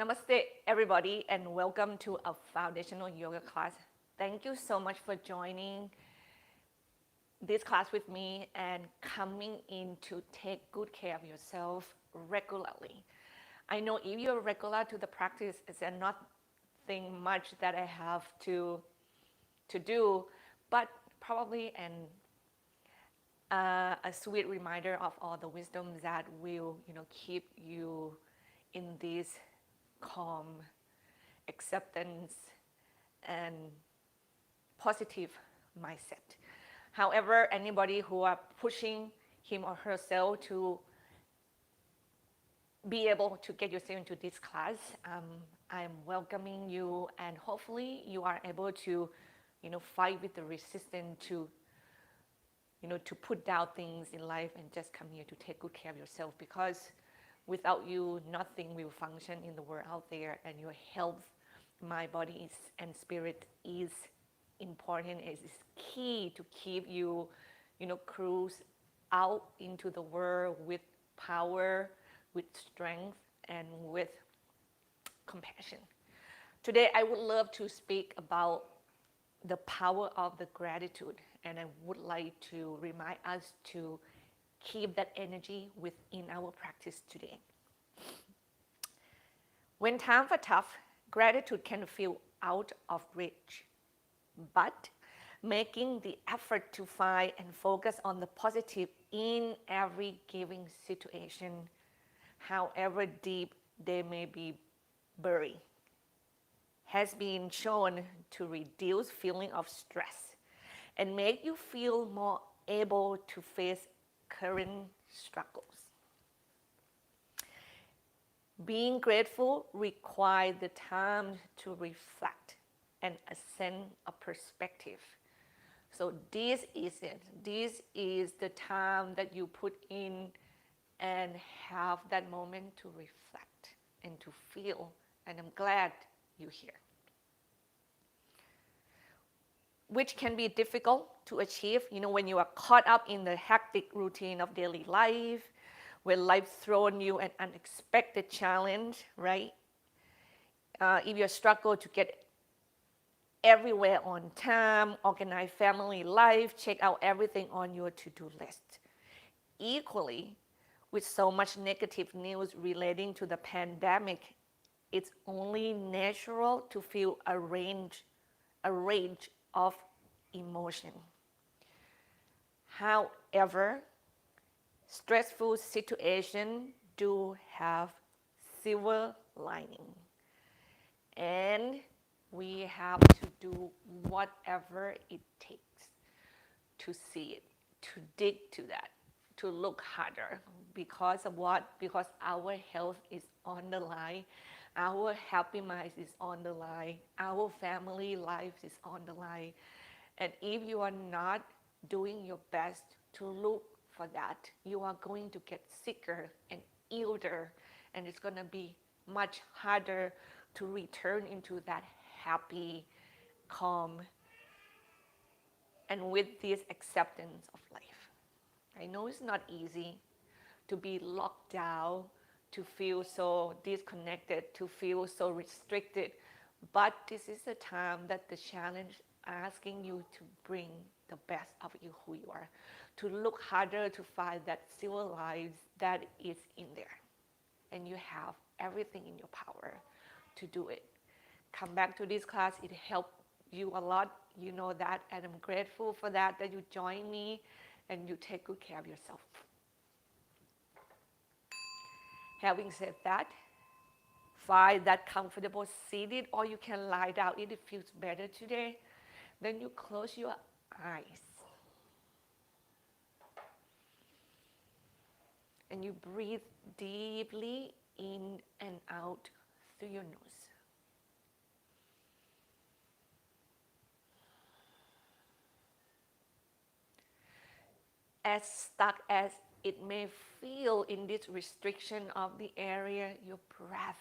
Namaste, everybody, and welcome to a foundational yoga class. Thank you so much for joining this class with me and coming in to take good care of yourself regularly. I know if you're regular to the practice, it's nothing much that I have to do, but probably a sweet reminder of all the wisdoms that will keep you in this calm acceptance and positive mindset. However, anybody who are pushing him or herself to be able to get yourself into this class, I'm welcoming you, and hopefully you are able to fight with the resistance to put down things in life and just come here to take good care of yourself, because without you, nothing will function in the world out there, and your health, mind, body, and spirit is important. It is key to keep you, cruise out into the world with power, with strength, and with compassion. Today, I would love to speak about the power of the gratitude, and I would like to remind us to keep that energy within our practice today. When times are tough, gratitude can feel out of reach, but making the effort to find and focus on the positive in every given situation, however deep they may be buried, has been shown to reduce feeling of stress and make you feel more able to face current struggles. Being grateful requires the time to reflect and ascend a perspective. So this is it. This is the time that you put in and have that moment to reflect and to feel. And I'm glad you're here. Which can be difficult to achieve, when you are caught up in the hectic routine of daily life, when life throws you an unexpected challenge, right? If you struggle to get everywhere on time, organize family life, check out everything on your to-do list. Equally, with so much negative news relating to the pandemic, it's only natural to feel a range of emotion. However, stressful situations do have silver lining, and we have to do whatever it takes to see it, to dig to that, to look harder. Because of what? Because our health is on the line, our happy mind is on the line, our family life is on the line. And if you are not doing your best to look for that, you are going to get sicker and ilder, and it's going to be much harder to return into that happy, calm, and with this acceptance of life. I know it's not easy to be locked down, to feel so disconnected, to feel so restricted, but this is the time that the challenge asking you to bring the best of you, who you are, to look harder to find that silver light that is in there, and you have everything in your power to do it. Come back to this class. It helped you a lot, you know that, and I'm grateful for that you join me and you take good care of yourself. Having said that, find that comfortable seated, or you can lie down if it feels better today. Then you close your eyes and you breathe deeply in and out through your nose. As stuck as it may feel in this restriction of the area, your breath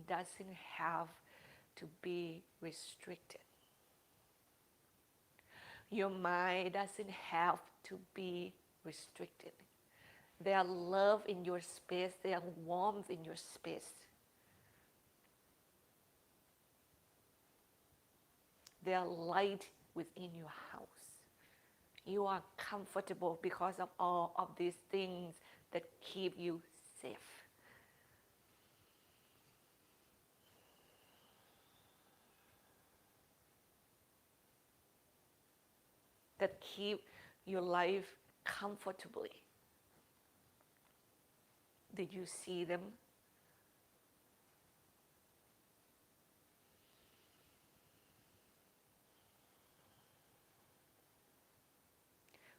doesn't have to be restricted. Your mind doesn't have to be restricted. There's love in your space, there's warmth in your space. There's light within your house. You are comfortable because of all of these things that keep you safe. That keep your life comfortably. Did you see them?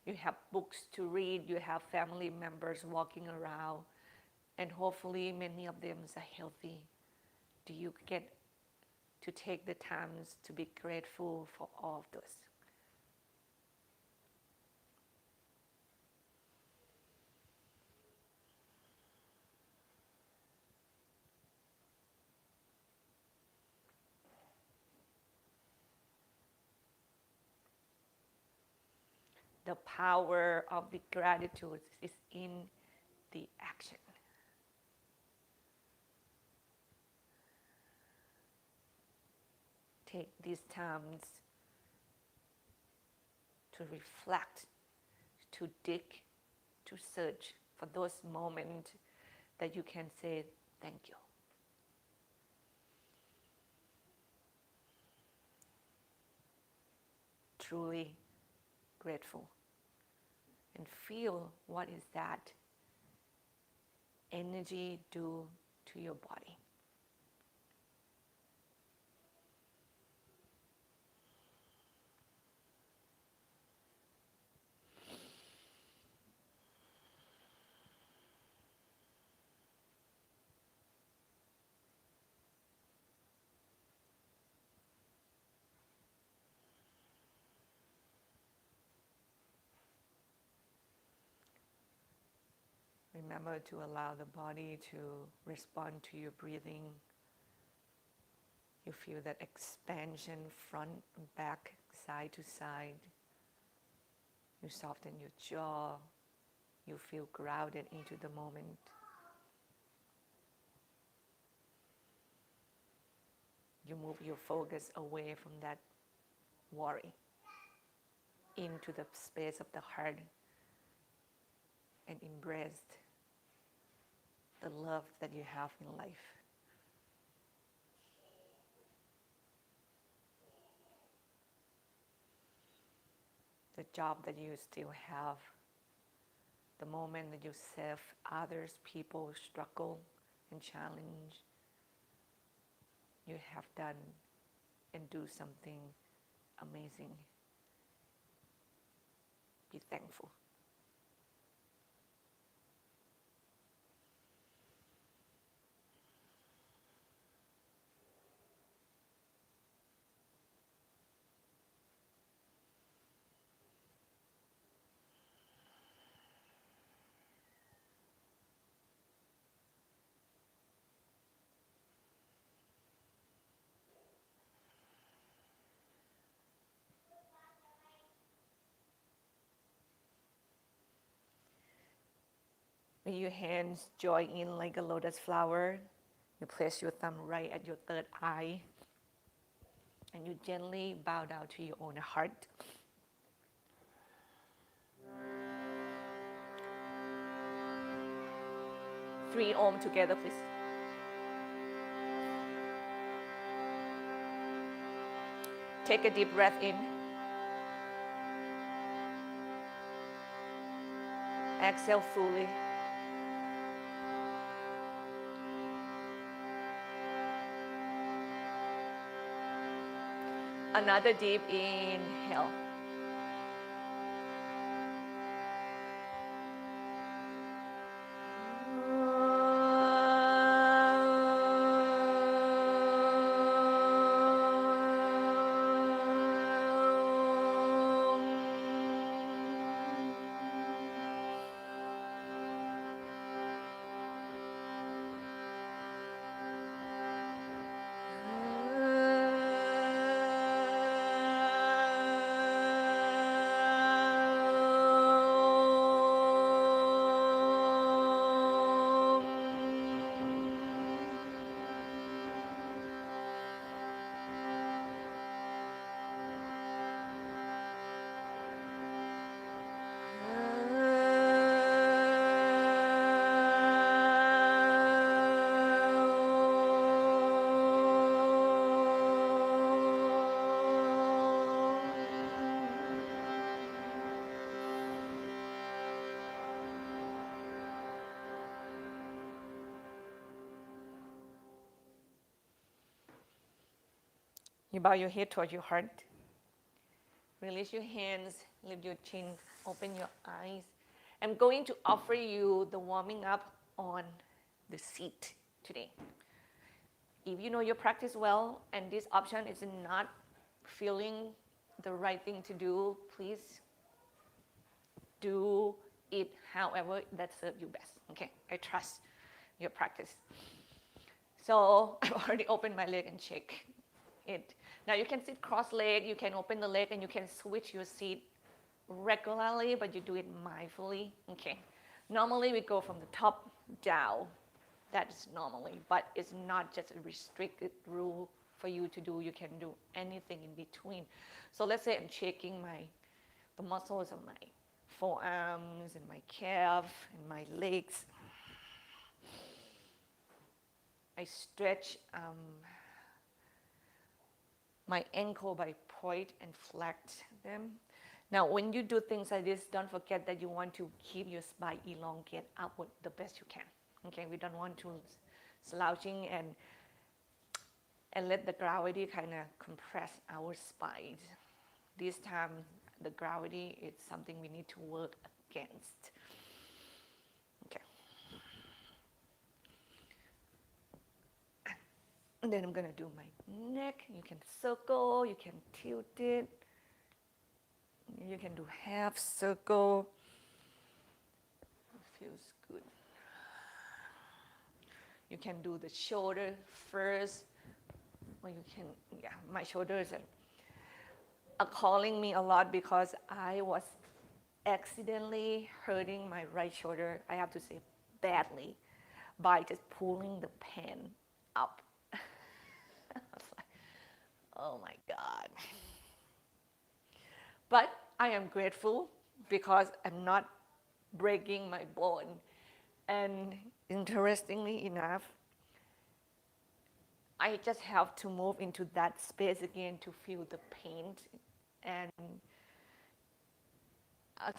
You have books to read, you have family members walking around, and hopefully many of them are healthy. Do you get to take the times to be grateful for all of those? The power of the gratitude is in the action. Take these times to reflect, to dig, to search for those moments that you can say thank you. Truly grateful. And feel what is that energy do to your body. Remember to allow the body to respond to your breathing. You feel that expansion front and back, side to side. You soften your jaw. You feel grounded into the moment. You move your focus away from that worry into the space of the heart and embrace the love that you have in life. The job that you still have, the moment that you serve others, people struggle and challenge, you have done and do something amazing. Be thankful. With your hands join in like a lotus flower, you place your thumb right at your third eye, and you gently bow down to your own heart. Three Om together, please. Take a deep breath in. Exhale fully. Another deep inhale. You bow your head towards your heart. Release your hands, lift your chin, open your eyes. I'm going to offer you the warming up on the seat today. If you know your practice well and this option is not feeling the right thing to do, please do it however that serves you best. Okay, I trust your practice. So I've already opened my leg and shake it. Now you can sit cross-legged, you can open the leg and you can switch your seat regularly, but you do it mindfully. Okay. Normally we go from the top down. That is normally, but it's not just a restricted rule for you to do. You can do anything in between. So let's say I'm shaking the muscles of my forearms and my calf and my legs. I stretch my ankle by point and flex them. Now, when you do things like this, don't forget that you want to keep your spine elongated upward the best you can. Okay, we don't want to slouching and let the gravity kind of compress our spine. This time, the gravity is something we need to work against. Okay. And then I'm going to do my neck. You can circle, you can tilt it. You can do half circle. It feels good. You can do the shoulder first. Or you can, my shoulders are calling me a lot because I was accidentally hurting my right shoulder, I have to say badly, by just pulling the pen up. I was like, oh my God. But I am grateful because I'm not breaking my bone. And interestingly enough, I just have to move into that space again to feel the pain. And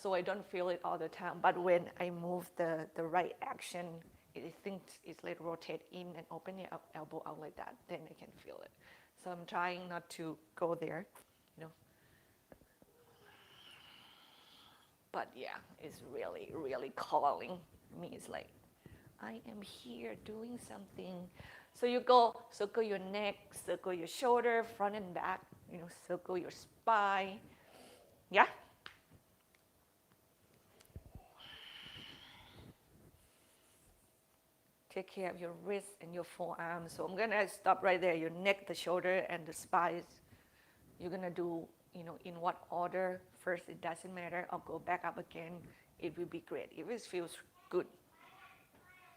so I don't feel it all the time. But when I move the right action, I think it's like rotate in and open your elbow out like that, then I can feel it. So I'm trying not to go there, But yeah, it's really, really calling me. It's like, I am here doing something. So you go, circle your neck, circle your shoulder, front and back, circle your spine. Yeah? Take care of your wrist and your forearms. So I'm gonna stop right there. Your neck, the shoulder, and the spine. You're gonna do, in what order. First, it doesn't matter. I'll go back up again. It will be great. If it feels good,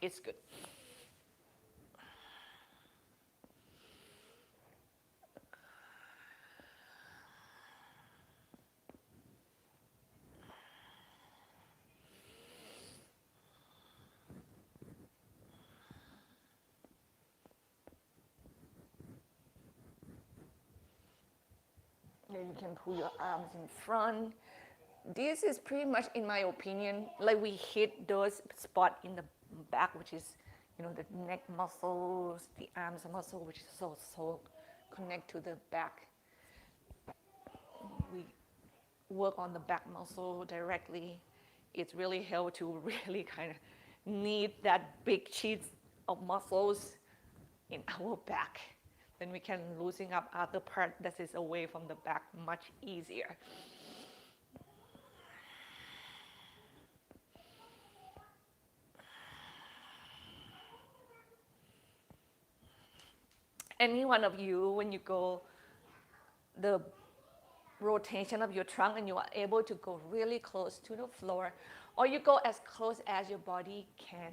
it's good. Then you can pull your arms in front. This is pretty much, in my opinion, like we hit those spots in the back, which is, the neck muscles, the arms muscle, which is so connect to the back. We work on the back muscle directly. It's really helped to really kind of need that big sheets of muscles in our back. Then we can loosen up other part that is away from the back much easier. Any one of you, when you go the rotation of your trunk and you are able to go really close to the floor, or you go as close as your body can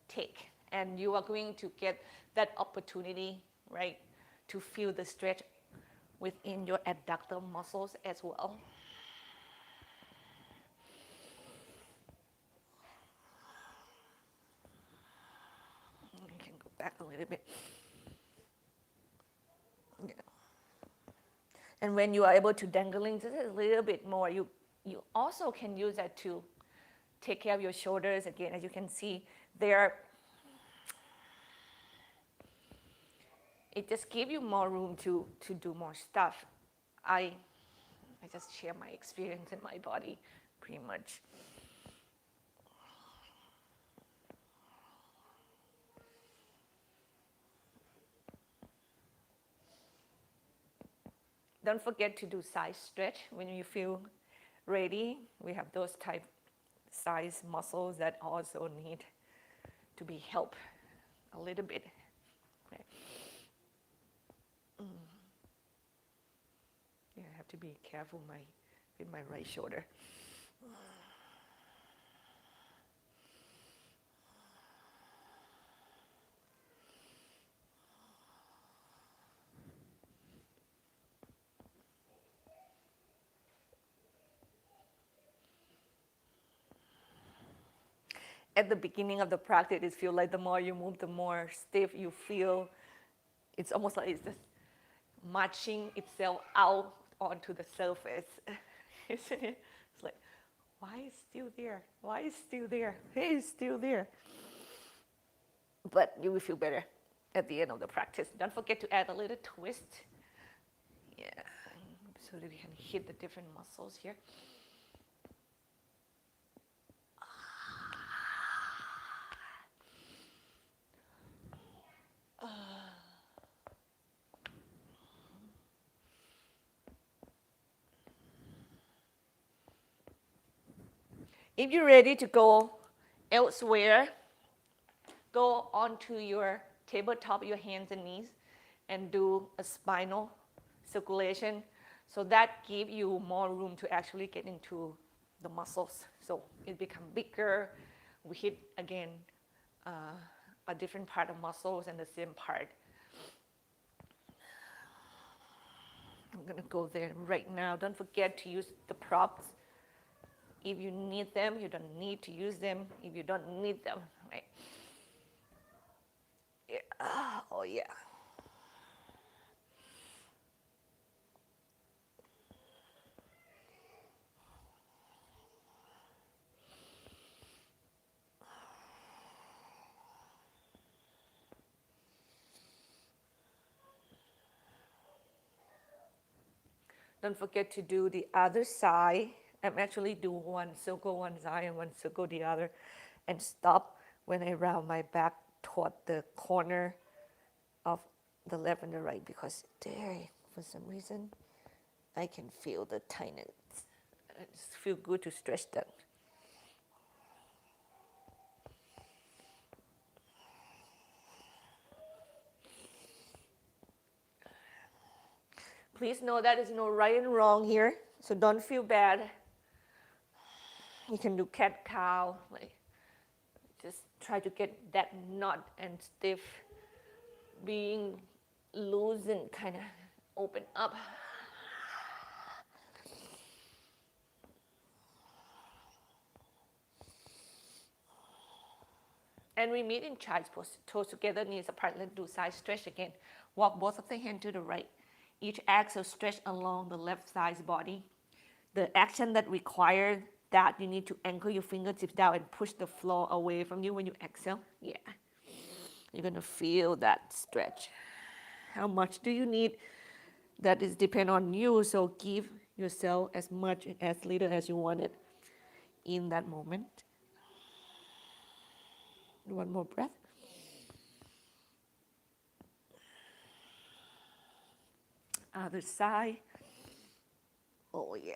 take, and you are going to get that opportunity, right, to feel the stretch within your adductor muscles as well. You can go back a little bit. Yeah. And when you are able to dangling just a little bit more, you also can use that to take care of your shoulders. Again, as you can see, it just gives you more room to do more stuff. I just share my experience in my body pretty much. Don't forget to do side stretch when you feel ready. We have those type size muscles that also need to be helped a little bit. Okay. Yeah, I have to be careful with my right shoulder. At the beginning of the practice, it feels like the more you move, the more stiff you feel. It's almost like it's just marching itself out onto the surface, isn't it? It's like, why is still there? Why is still there? Hey, it's still there. But you will feel better at the end of the practice. Don't forget to add a little twist. Yeah, so that we can hit the different muscles here. If you're ready to go elsewhere, go onto your tabletop, your hands and knees, and do a spinal circulation. So that gives you more room to actually get into the muscles. So it becomes bigger. We hit again a different part of muscles and the same part. I'm gonna go there right now. Don't forget to use the props. If you need them, you don't need to use them. If you don't need them, right? Yeah. Oh yeah. Don't forget to do the other side. I'm actually do one circle one side and one circle the other, and stop when I round my back toward the corner of the left and the right, because there, for some reason, I can feel the tightness. It just feel good to stretch that. Please know that there's no right and wrong here, so don't feel bad. You can do cat-cow, like just try to get that knot and stiff being loose and kind of open up. And we meet in child's pose. Toes together, knees apart. Let's do side stretch again. Walk both of the hands to the right. Each axle stretch along the left side's body. The action that requires that you need to anchor your fingertips down and push the floor away from you when you exhale. Yeah. You're going to feel that stretch. How much do you need? That is depend on you. So give yourself as much, as little as you want it in that moment. One more breath. Other side. Oh yeah.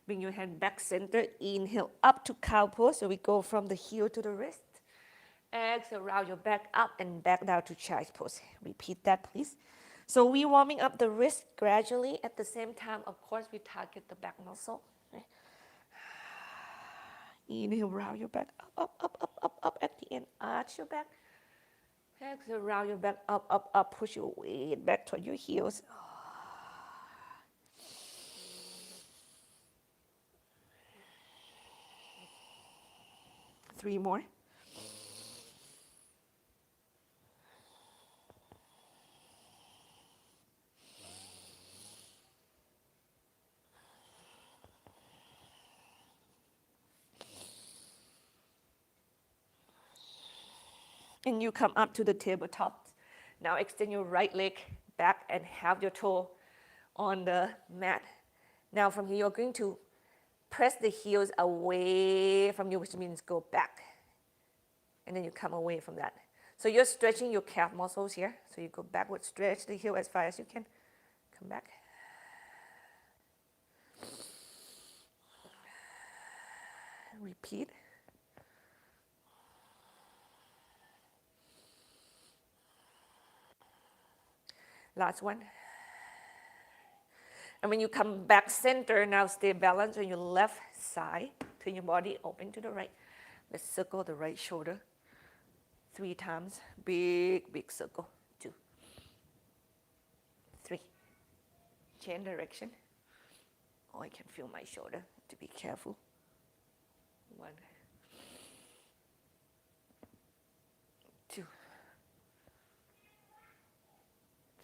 Bring your hand back center. Inhale up to cow pose. So we go from the heel to the wrist. Exhale, round your back up and back down to child's pose. Repeat that, please. So we're warming up the wrist gradually. At the same time, of course, we target the back muscle. Right? Inhale, round your back up, up, up, up, up. At the end, arch your back. Exhale, round your back up, up, up. Push your weight back toward your heels. 3 more. And you come up to the tabletop. Now extend your right leg back and have your toe on the mat. Now from here, you're going to press the heels away from you, which means go back. And then you come away from that. So you're stretching your calf muscles here. So you go backward, stretch the heel as far as you can. Come back. Repeat. Last one. And when you come back center, now stay balanced on your left side. Turn your body open to the right. Let's circle the right shoulder 3 times. Big, big circle. 2, 3. Change direction. Oh, I can feel my shoulder. To be careful. 1, 2,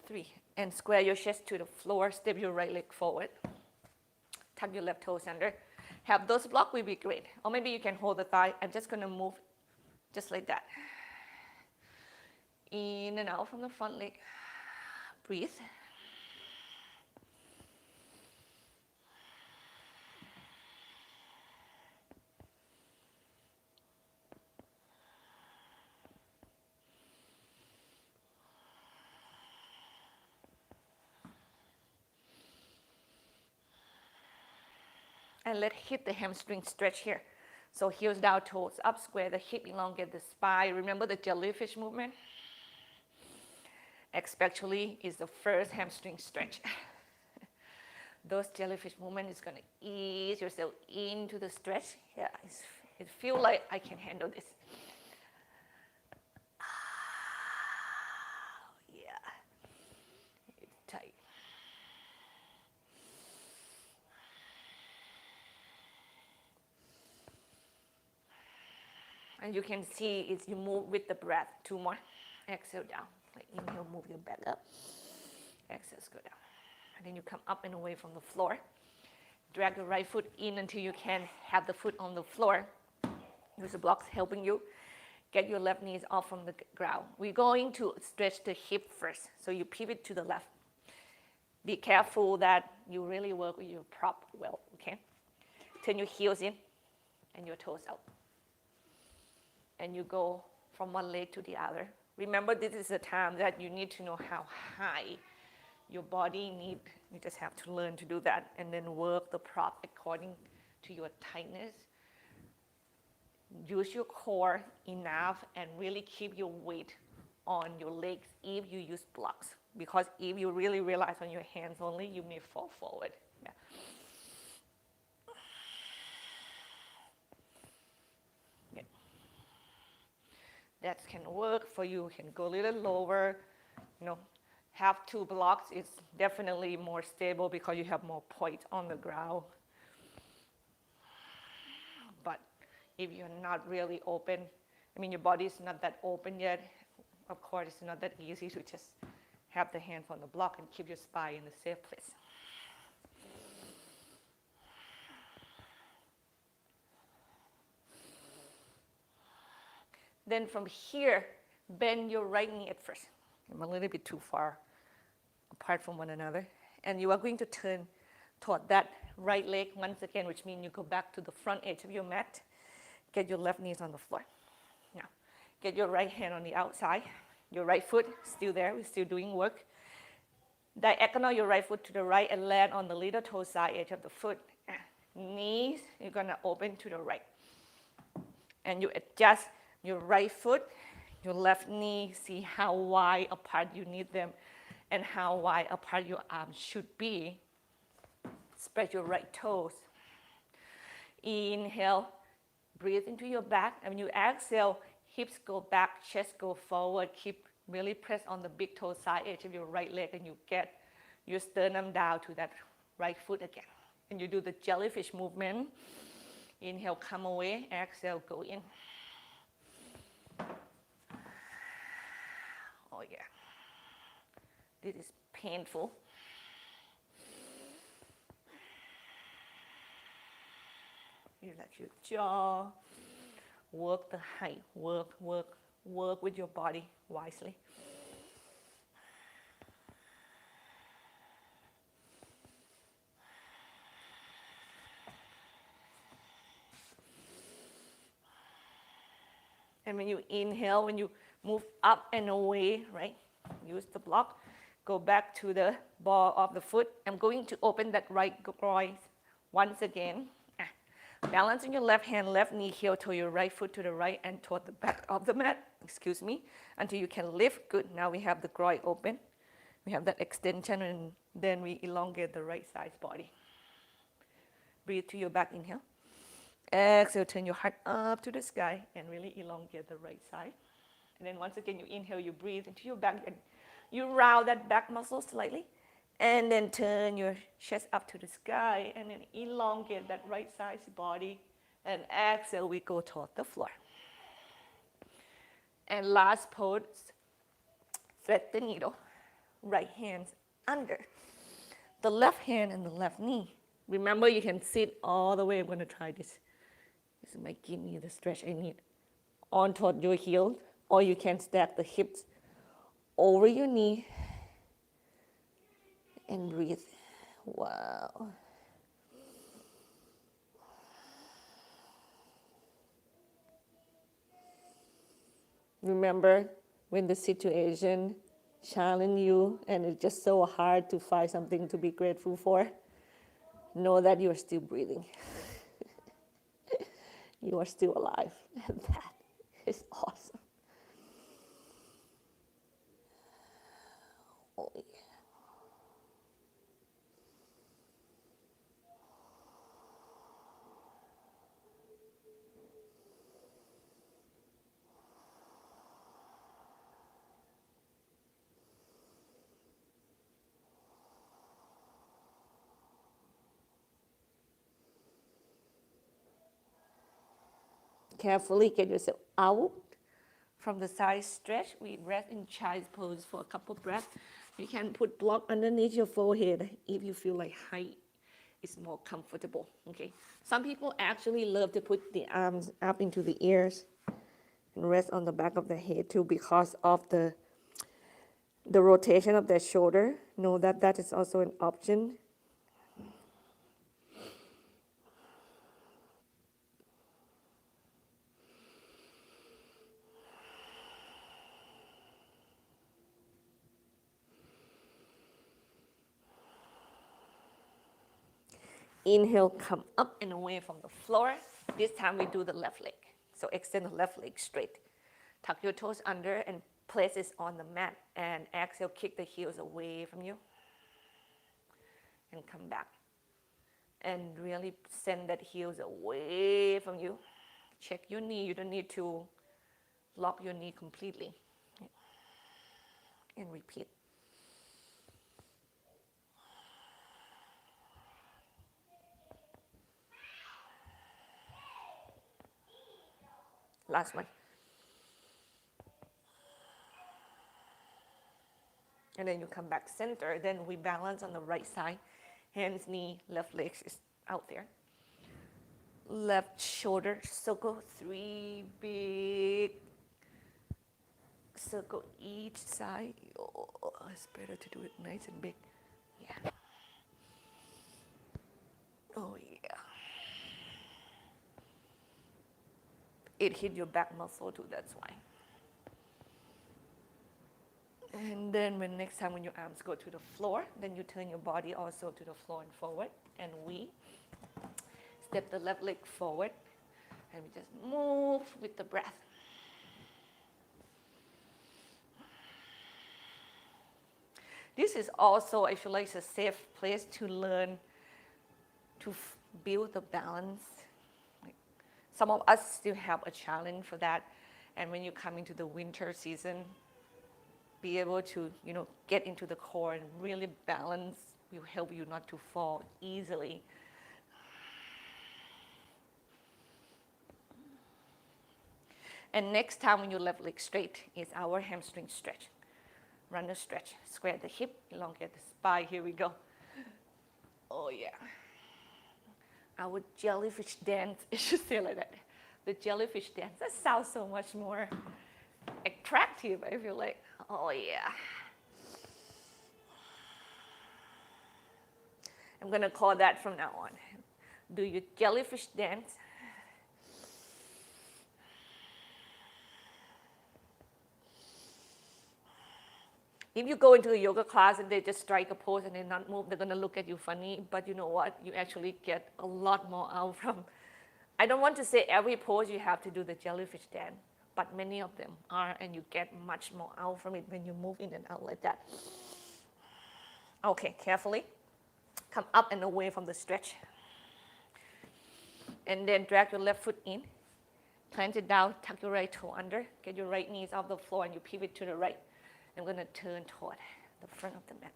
3. And square your chest to the floor. Step your right leg forward. Tuck your left toes under. Have those blocks will be great. Or maybe you can hold the thigh. I'm just going to move just like that. In and out from the front leg. Breathe. And let's hit the hamstring stretch here. So heels down, toes up, square the hip, elongate the spine. Remember the jellyfish movement? Especially is the first hamstring stretch. Those jellyfish movement is going to ease yourself into the stretch. Yeah, it feels like I can handle this. Yeah, it's tight. And you can see is you move with the breath. 2 more. Exhale down. Like inhale, move your back up. Exhale, go down. And then you come up and away from the floor. Drag the right foot in until you can have the foot on the floor. Use the blocks helping you. Get your left knees off from the ground. We're going to stretch the hip first. So you pivot to the left. Be careful that you really work with your prop well, okay? Turn your heels in and your toes out. And you go from one leg to the other. Remember, this is a time that you need to know how high your body needs. You just have to learn to do that and then work the prop according to your tightness. Use your core enough and really keep your weight on your legs if you use blocks. Because if you really realize on your hands only, you may fall forward. Yeah. That can work for you. You can go a little lower. Have 2 blocks is definitely more stable because you have more points on the ground. But if you're not really open, your body is not that open yet. Of course, it's not that easy to just have the hands on the block and keep your spine in a safe place. Then from here, bend your right knee at first. I'm a little bit too far apart from one another. And you are going to turn toward that right leg once again, which means you go back to the front edge of your mat. Get your left knees on the floor. Now, get your right hand on the outside. Your right foot still there. We're still doing work. Diagonal your right foot to the right and land on the little toe side edge of the foot. Knees, you're going to open to the right. And you adjust your right foot, your left knee, see how wide apart you need them and how wide apart your arms should be. Spread your right toes. Inhale, breathe into your back. And when you exhale, hips go back, chest go forward. Keep really press on the big toe side edge of your right leg and you get your sternum down to that right foot again. And you do the jellyfish movement. Inhale, come away. Exhale, go in. Oh yeah, this is painful. Relax your jaw, work the height, work work with your body wisely. And when you inhale, when you move up and away, right? Use the block. Go back to the ball of the foot. I'm going to open that right groin once again. Balancing your left hand, left knee, heel to your right foot to the right and toward the back of the mat, excuse me, until you can lift. Good. Now we have the groin open. We have that extension, and then we elongate the right side body. Breathe to your back, inhale. Exhale, turn your heart up to the sky and really elongate the right side. And then once again, you inhale, you breathe into your back, and you round that back muscle slightly. And then turn your chest up to the sky and then elongate that right side body. And exhale, we go toward the floor. And last pose, thread the needle. Right hands under the left hand and the left knee. Remember, you can sit all the way. I'm going to try this. This might give me the stretch I need. On toward your heel, or you can stack the hips over your knee and breathe. Wow. Remember when the situation challenge you and it's just so hard to find something to be grateful for, know that you are still breathing. You are still alive, and that is awesome. Oh, yeah. Carefully get yourself out from the side stretch. We rest in child's pose for a couple breaths. You can put block underneath your forehead if you feel like height is more comfortable. Okay. Some people actually love to put the arms up into the ears and rest on the back of the head too because of the rotation of their shoulder. Know that that is also an option. Inhale, come up and away from the floor. This time we do the left leg. So extend the left leg straight. Tuck your toes under and place it on the mat. And exhale, kick the heels away from you. And come back. And really send that heels away from you. Check your knee. You don't need to lock your knee completely. And repeat. Last one. And then you come back center. Then we balance on the right side. Hands, knee, left leg is out there. Left shoulder circle, 3 big circle each side. Oh, it's better to do it nice and big. Yeah. Oh, yeah. It hit your back muscle too, that's why. And then when next time when your arms go to the floor, then you turn your body also to the floor and forward. And we step the left leg forward. And we just move with the breath. This is also, I feel like, it's a safe place to learn to build the balance. Some of us still have a challenge for that. And when you come into the winter season, be able to, get into the core and really balance will help you not to fall easily. And next time when your left leg straight is our hamstring stretch. Runner stretch. Square the hip, elongate the spine. Here we go. Oh, yeah. Our jellyfish dance, it should say like that. The jellyfish dance. That sounds so much more attractive. I feel like, oh yeah. I'm gonna call that from now on. Do your jellyfish dance. If you go into a yoga class and they just strike a pose and they not move, they're gonna look at you funny. But you know what? You actually get a lot more out from. I don't want to say every pose you have to do the jellyfish dance, but many of them are, and you get much more out from it when you move in and out like that. Okay, carefully. Come up and away from the stretch. And then drag your left foot in. Plant it down, tuck your right toe under. Get your right knees off the floor and you pivot to the right. I'm going to turn toward the front of the mat.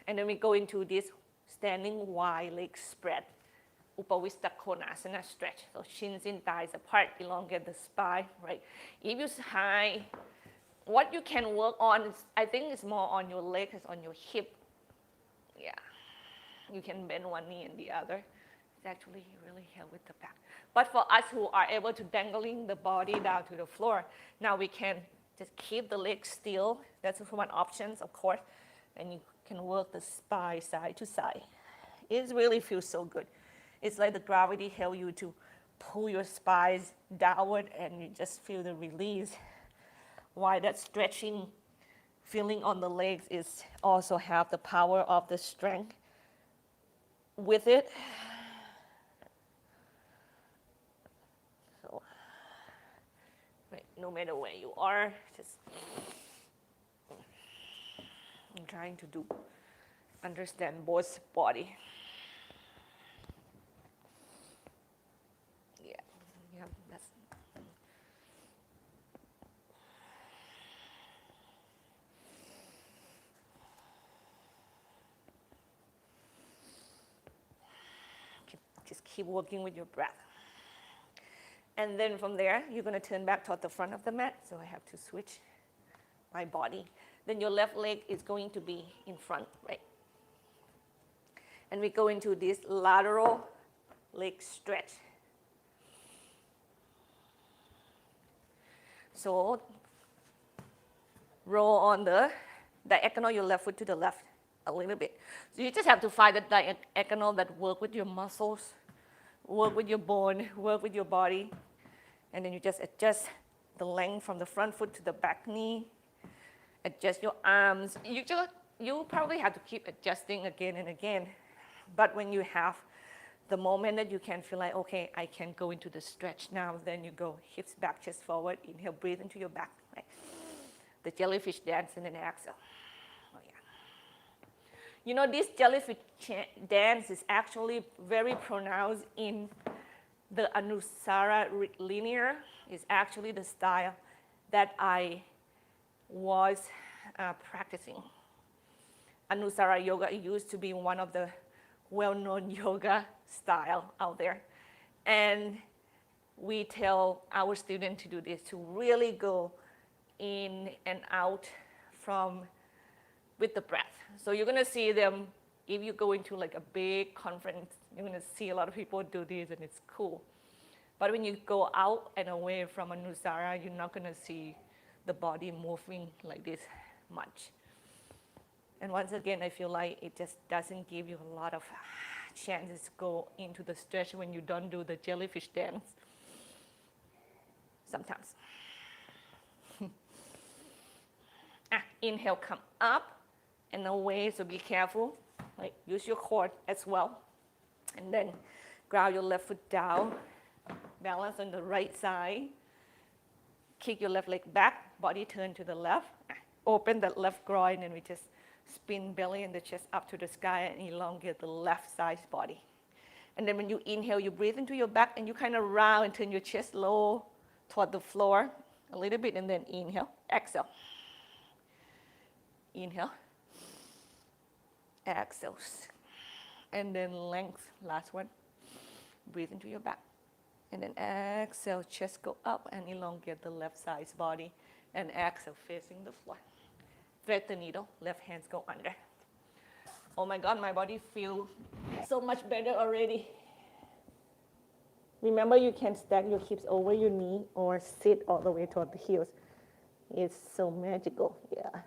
And then we go into this standing wide leg spread. Upavista Konasana stretch. So shins in, thighs apart, elongate the spine, right? If you high, what you can work on, is, I think it's more on your leg, it's on your hip. Yeah. You can bend one knee and the other. It's actually really help with the back. But for us who are able to dangling the body down to the floor, now we can just keep the legs still. That's one option, of course. And you can work the spine side to side. It really feels so good. It's like the gravity helps you to pull your spine downward and you just feel the release. While that stretching feeling on the legs is also have the power of the strength with it. So, right, no matter where you are, just I'm trying to understand both body. Yeah, that's. Just keep working with your breath. And then from there, you're going to turn back toward the front of the mat. So I have to switch my body. Then your left leg is going to be in front, right? And we go into this lateral leg stretch. So roll on the diagonal, your left foot to the left a little bit. So you just have to find the diagonal that work with your muscles, work with your bone, work with your body. And then you just adjust the length from the front foot to the back knee. Adjust your arms. You probably have to keep adjusting again and again. But when you have the moment that you can feel like, okay, I can go into the stretch now, then you go hips back, chest forward. Inhale, breathe into your back. Right? The jellyfish dance and then exhale. Oh, yeah. You know, this jellyfish dance is actually very pronounced in the Anusara linear. Is actually the style that I was practicing. Anusara yoga used to be one of the well-known yoga style out there. And we tell our students to do this, to really go in and out with the breath. So you're gonna see them, if you go into like a big conference, you're gonna see a lot of people do this and it's cool. But when you go out and away from Anusara, you're not gonna see the body moving like this much. And once again, I feel like it just doesn't give you a lot of chances to go into the stretch when you don't do the jellyfish dance. Sometimes. Inhale, come up and away, so be careful. Like, use your core as well. And then ground your left foot down, balance on the right side. Kick your left leg back, body turn to the left. Open that left groin and we just spin belly and the chest up to the sky and elongate the left side body. And then when you inhale, you breathe into your back and you kind of round and turn your chest low toward the floor a little bit, and then inhale, exhale. Inhale, exhale. And then length, last one. Breathe into your back. And then exhale, chest go up and elongate the left side body. And exhale, facing the floor. Thread the needle, left hands go under. Oh my God, my body feels so much better already. Remember, you can stack your hips over your knee or sit all the way toward the heels. It's so magical, yeah.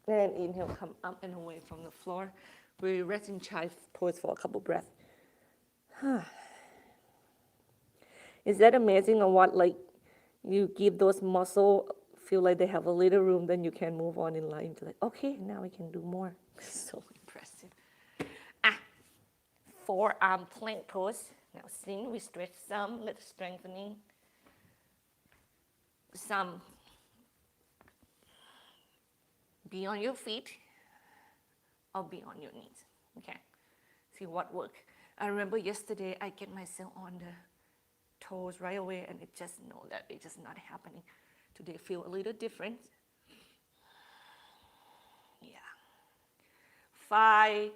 And inhale, come up and away from the floor. We rest in child pose for a couple breaths. Is that amazing or what? Like you give those muscles feel like they have a little room, then you can move on in line to like, okay, now we can do more. So impressive. Forearm plank pose. Now sing, we stretch some, let's strengthening. Some be on your feet or be on your knees. Okay, see what works. I remember yesterday I get myself on the toes right away and it just know that it's just not happening. Today feel a little different. Yeah. Find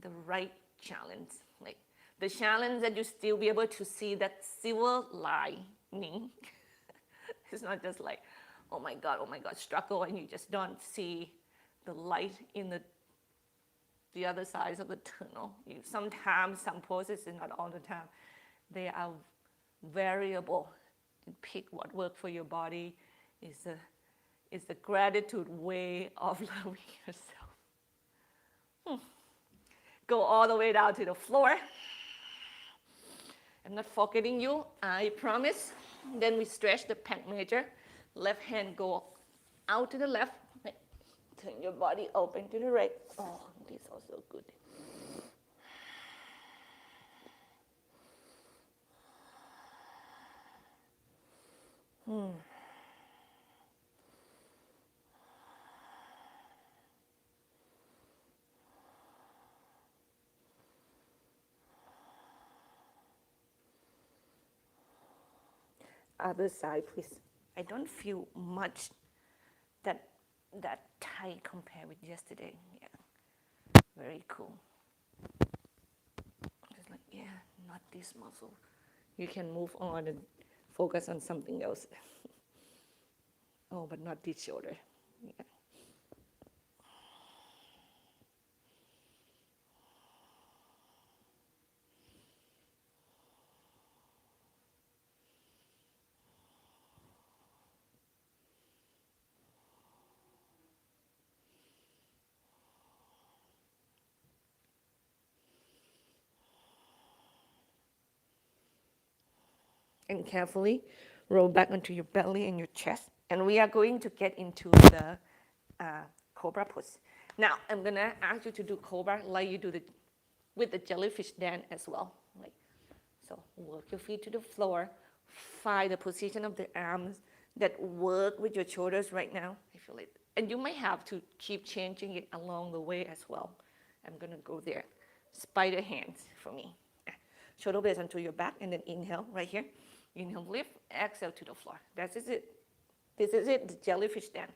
the right challenge. Like the challenge that you still be able to see that silver lining. It's not just like, oh my God, struggle, and you just don't see the light in the other side of the tunnel. Sometimes some poses, and not all the time, they are variable. You pick what works for your body. Is the gratitude way of loving yourself. Go all the way down to the floor. I'm not forgetting you, I promise. Then we stretch the pec major. Left hand go out to the left. Turn your body open to the right. Oh, this is also good. Other side, please. I don't feel much that tight compared with yesterday. Yeah, very cool. Just like, yeah, not this muscle. You can move on and focus on something else. Oh, but not this shoulder. Yeah. And carefully roll back onto your belly and your chest. And we are going to get into the cobra pose. Now, I'm going to ask you to do cobra like you do with the jellyfish dance as well. Like, so work your feet to the floor. Find the position of the arms that work with your shoulders right now. I feel it. And you might have to keep changing it along the way as well. I'm going to go there. Spider hands for me. Shoulder blades onto your back, and then inhale right here. Inhale, lift, exhale to the floor. That is it. This is it, the jellyfish dance.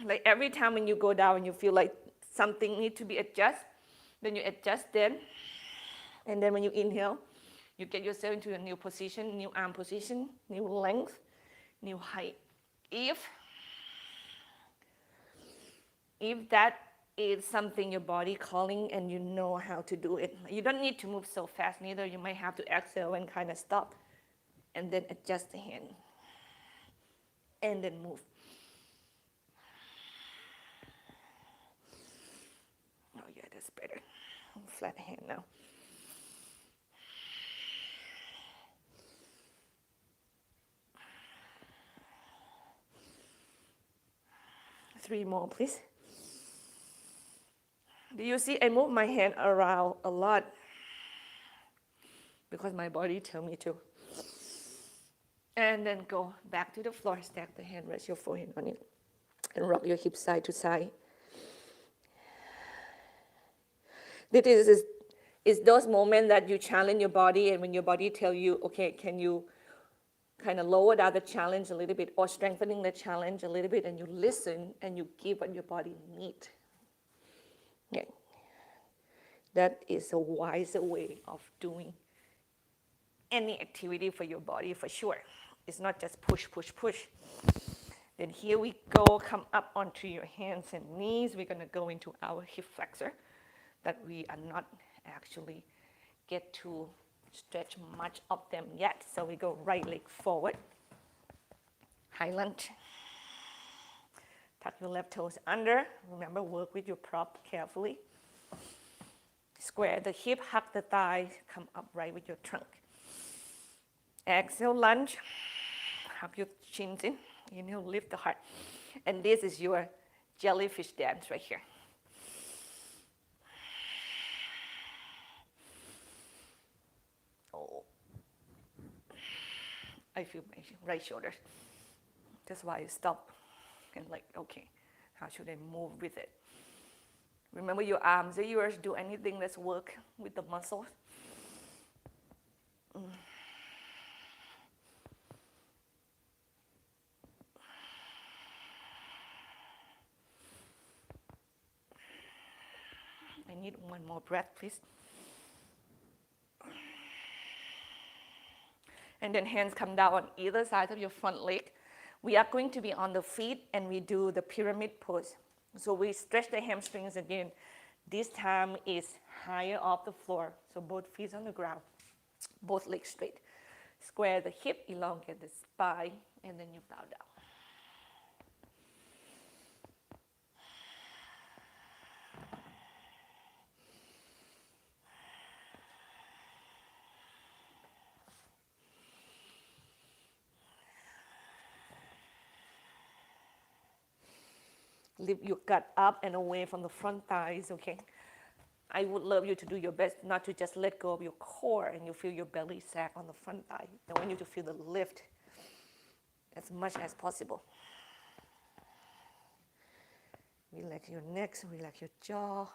Like every time when you go down and you feel like something needs to be adjusted, then you adjust then. And then when you inhale, you get yourself into a new position, new arm position, new length, new height. If that is something your body calling and you know how to do it, you don't need to move so fast neither. You might have to exhale and kind of stop and then adjust the hand and then move. Oh yeah, that's better. Flat hand now. Three more, please. Do you see I move my hand around a lot because my body tells me to. And then go back to the floor, stack the hand, rest your forehead on it, and rock your hips side to side. This is those moments that you challenge your body, and when your body tells you, okay, can you kind of lower down the challenge a little bit or strengthening the challenge a little bit, and you listen and you give what your body needs. Yeah. That is a wiser way of doing any activity for your body for sure. It's not just push, push, push. Then here we go, come up onto your hands and knees. We're gonna go into our hip flexor that we are not actually get to stretch much of them yet. So we go right leg forward, high lunge. Tuck your left toes under. Remember, work with your prop carefully. Square the hip, hug the thighs, come upright with your trunk. Exhale, lunge. Hug your shins in. Inhale, lift the heart. And this is your jellyfish dance right here. Oh, I feel my right shoulder. That's why I stop and like, okay, how should I move with it? Remember, your arms are yours. Do anything that's work with the muscles. I need one more breath, please. And then hands come down on either side of your front leg. We are going to be on the feet and we do the pyramid pose. So we stretch the hamstrings again. This time is higher off the floor. So both feet on the ground, both legs straight. Square the hip, elongate the spine, and then you bow down. Lift your gut up and away from the front thighs, okay? I would love you to do your best not to just let go of your core and you feel your belly sag on the front thigh. I want you to feel the lift as much as possible. Relax your neck, relax your jaw.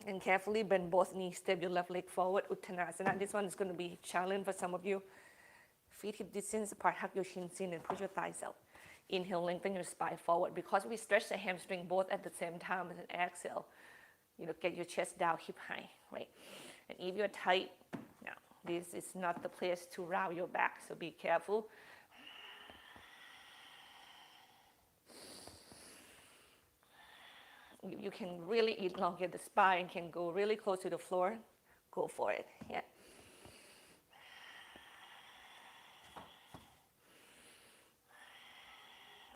And carefully bend both knees, step your left leg forward, Uttanasana. This one is going to be a challenge for some of you. Feet hip distance apart, hug your shins in and push your thighs out. Inhale, lengthen your spine forward. Because we stretch the hamstring both at the same time as an exhale, get your chest down, hip high, right? And if you're tight, now this is not the place to round your back, so be careful. You can really elongate the spine, can go really close to the floor, go for it, yeah.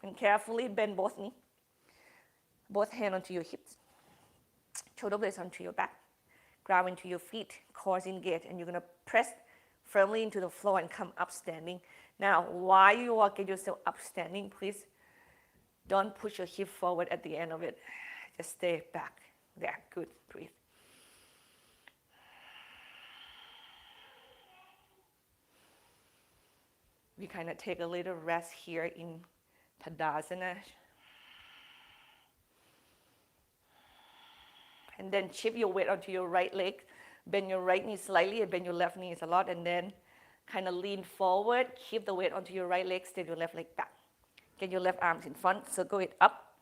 And carefully bend both knees, both hands onto your hips, shoulder blades onto your back, ground into your feet, core engaged, and you're going to press firmly into the floor and come up standing. Now, while you are getting yourself up standing, please don't push your hip forward at the end of it. Just stay back. There, good, breathe. We kind of take a little rest here in Tadasana. And then shift your weight onto your right leg. Bend your right knee slightly and bend your left knee a lot. And then kind of lean forward. Keep the weight onto your right leg. Step your left leg back. Get your left arms in front. Circle it up.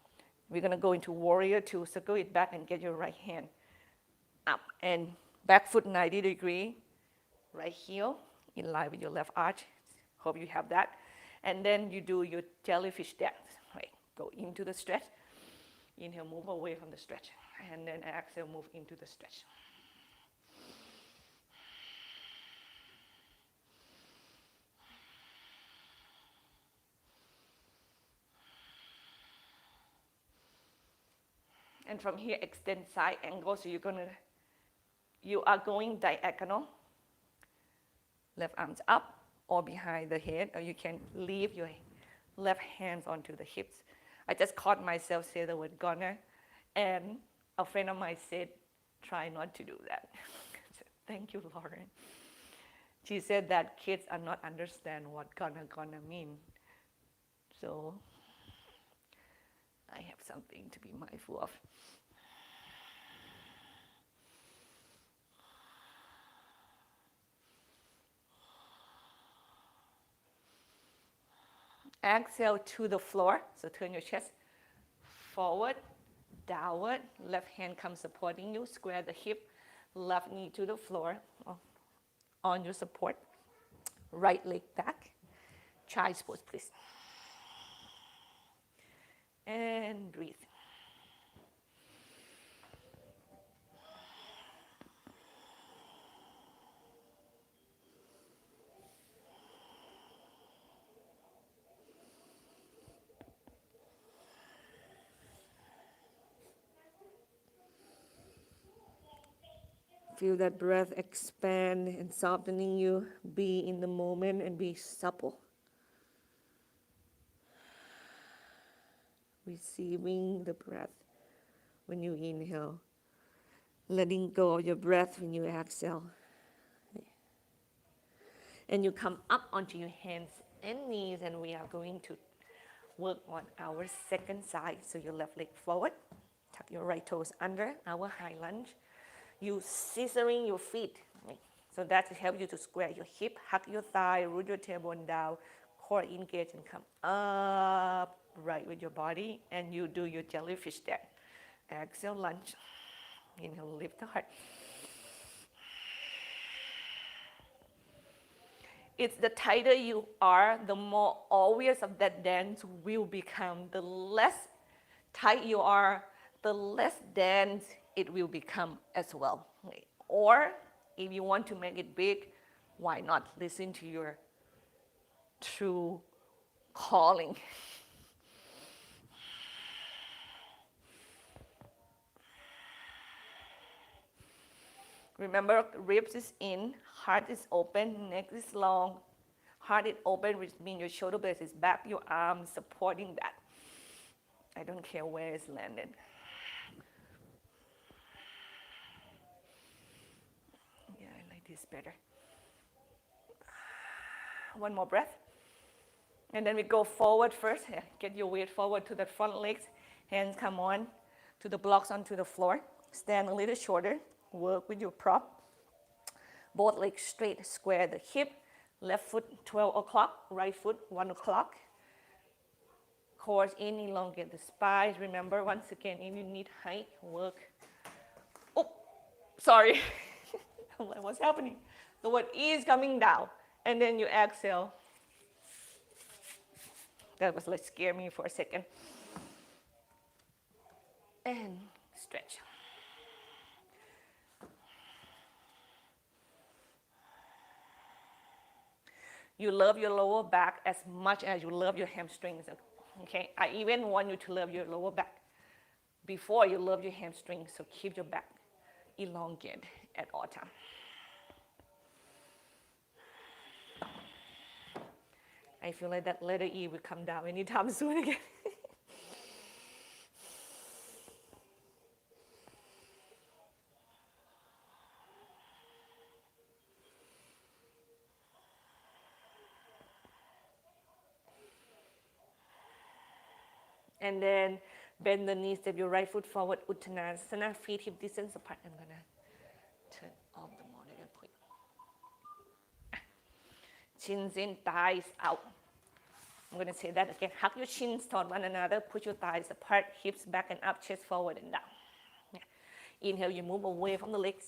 We're going to go into warrior two. Circle it back and get your right hand up. And back foot 90 degree. Right heel in line with your left arch. Hope you have that. And then you do your jellyfish dance. Right. Go into the stretch. Inhale, move away from the stretch. And then exhale, move into the stretch. And from here, extend side angle. So you are going diagonal. Left arms up or behind the head, or you can leave your left hands onto the hips. I just caught myself say the word gonna, and a friend of mine said, try not to do that. Thank you, Lauren. She said that kids are not understand what gonna mean. So I have something to be mindful of. Exhale to the floor. So turn your chest forward, downward. Left hand comes supporting you. Square the hip. Left knee to the floor on your support. Right leg back. Child's pose, please. And breathe. Feel that breath expand and softening you. Be in the moment and be supple. Receiving the breath when you inhale. Letting go of your breath when you exhale. And you come up onto your hands and knees, and we are going to work on our second side. So your left leg forward. Tuck your right toes under our high lunge. You scissoring your feet. So that helps you to square your hip, hug your thigh, root your tailbone down, core engage, and come up right with your body. And you do your jellyfish dance. Exhale, lunge. Inhale, lift the heart. It's the tighter you are, the more obvious of that dance will become. The less tight you are, the less dense it will become as well. Or if you want to make it big, why not listen to your true calling? Remember, ribs is in, heart is open, neck is long. Heart is open, which means your shoulder blade is back, your arms supporting that. I don't care where it's landed. Yeah, I like this better. One more breath. And then we go forward first. Get your weight forward to the front legs. Hands come on to the blocks onto the floor. Stand a little shorter. Work with your prop. Both legs straight, square the hip. Left foot 12 o'clock, right foot 1 o'clock. Core in, elongate the spine. Remember, once again, if you need height, work. Oh, sorry. What's happening? The word is coming down. And then you exhale. That was like scare me for a second. And stretch. You love your lower back as much as you love your hamstrings. Okay, I even want you to love your lower back before you love your hamstrings. So keep your back elongated at all times. I feel like that letter E will come down anytime soon again. And then bend the knees, step your right foot forward, Uttanasana, feet hip distance apart. I'm gonna turn off the monitor quick. Chins in, thighs out. I'm gonna say that again. Hug your chins toward one another, push your thighs apart, hips back and up, chest forward and down. Yeah. Inhale, you move away from the legs.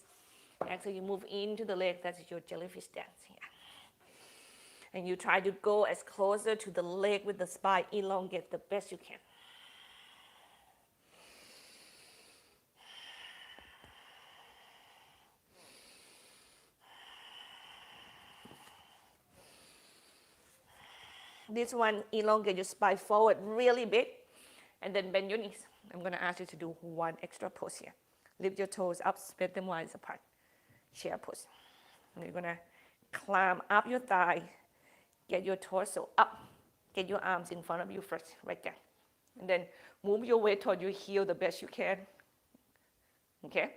Exhale, you move into the legs. That's your jellyfish dance. Yeah. And you try to go as closer to the leg with the spine, elongate the best you can. This one, elongate your spine forward really big, and then bend your knees. I'm going to ask you to do one extra pose here. Lift your toes up, spread them wide apart. Chair pose. And you're going to climb up your thigh, get your torso up, Get your arms in front of you first, right there. And then move your weight toward your heel the best you can. Okay?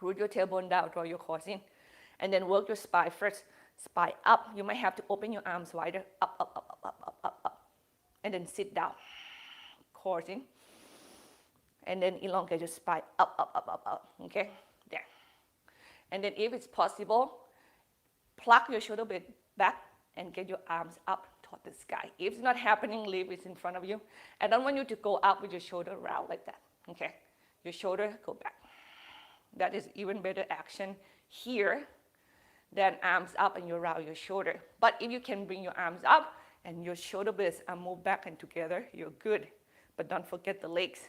Root your tailbone down, draw your core in. And then work your spine first. Spine up. You might have to open your arms wider. Up, up, up, up, up, up, up, up. And then sit down. Core in. And then elongate your spine up, up, up, up, up. Okay? There. And then if it's possible, plug your shoulder blade back and get your arms up toward the sky. If it's not happening, leave it in front of you. I don't want you to go up with your shoulder round like that. Okay? Your shoulder, go back. That is even better action here than arms up and you round your shoulder. But if you can bring your arms up and your shoulder blades are moved back and together, you're good. But don't forget the legs.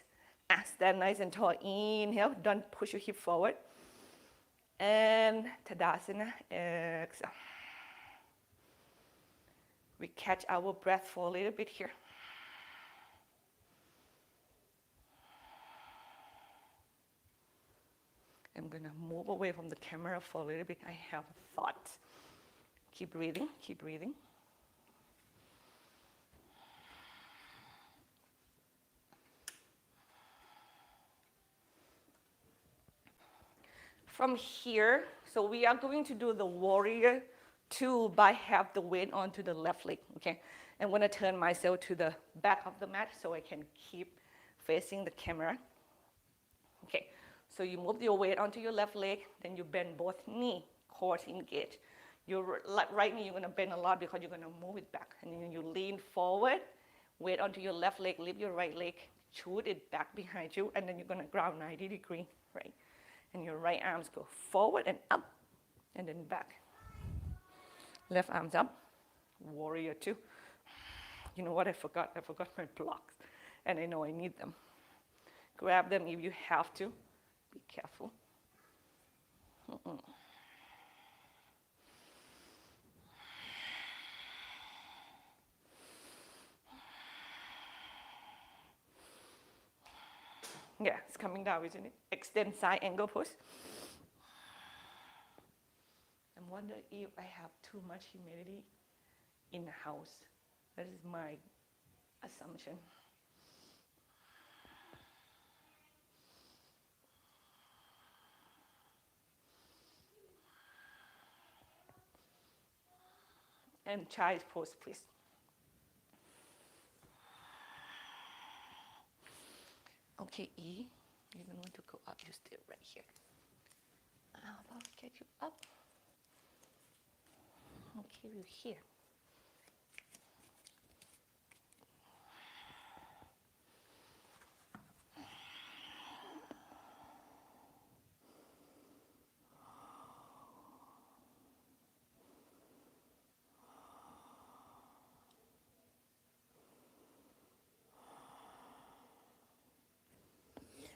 Stand nice and tall. Inhale. Don't push your hip forward. And Tadasana. Exhale. We catch our breath for a little bit here. I'm going to move away from the camera for a little bit. I have a thought. Keep breathing, keep breathing. From here, so we are going to do the warrior two by have the weight onto the left leg, okay? I'm going to turn myself to the back of the mat so I can keep facing the camera. Okay. So you move your weight onto your left leg, then you bend both knee, core engage. Your right knee, you're going to bend a lot because you're going to move it back. And then you lean forward, weight onto your left leg, lift your right leg, shoot it back behind you, and then you're going to ground 90 degrees, right? And your right arms go forward and up, and then back. Left arms up, warrior two. You know what I forgot? I forgot my blocks, and I know I need them. Grab them if you have to. Be careful. Yeah, it's coming down, isn't it? Extend side angle push. I wonder if I have too much humidity in the house. That is my assumption. And child's pose, please. Okay, E, you don't want to go up, you stay right here. How about get you up? Okay, you here.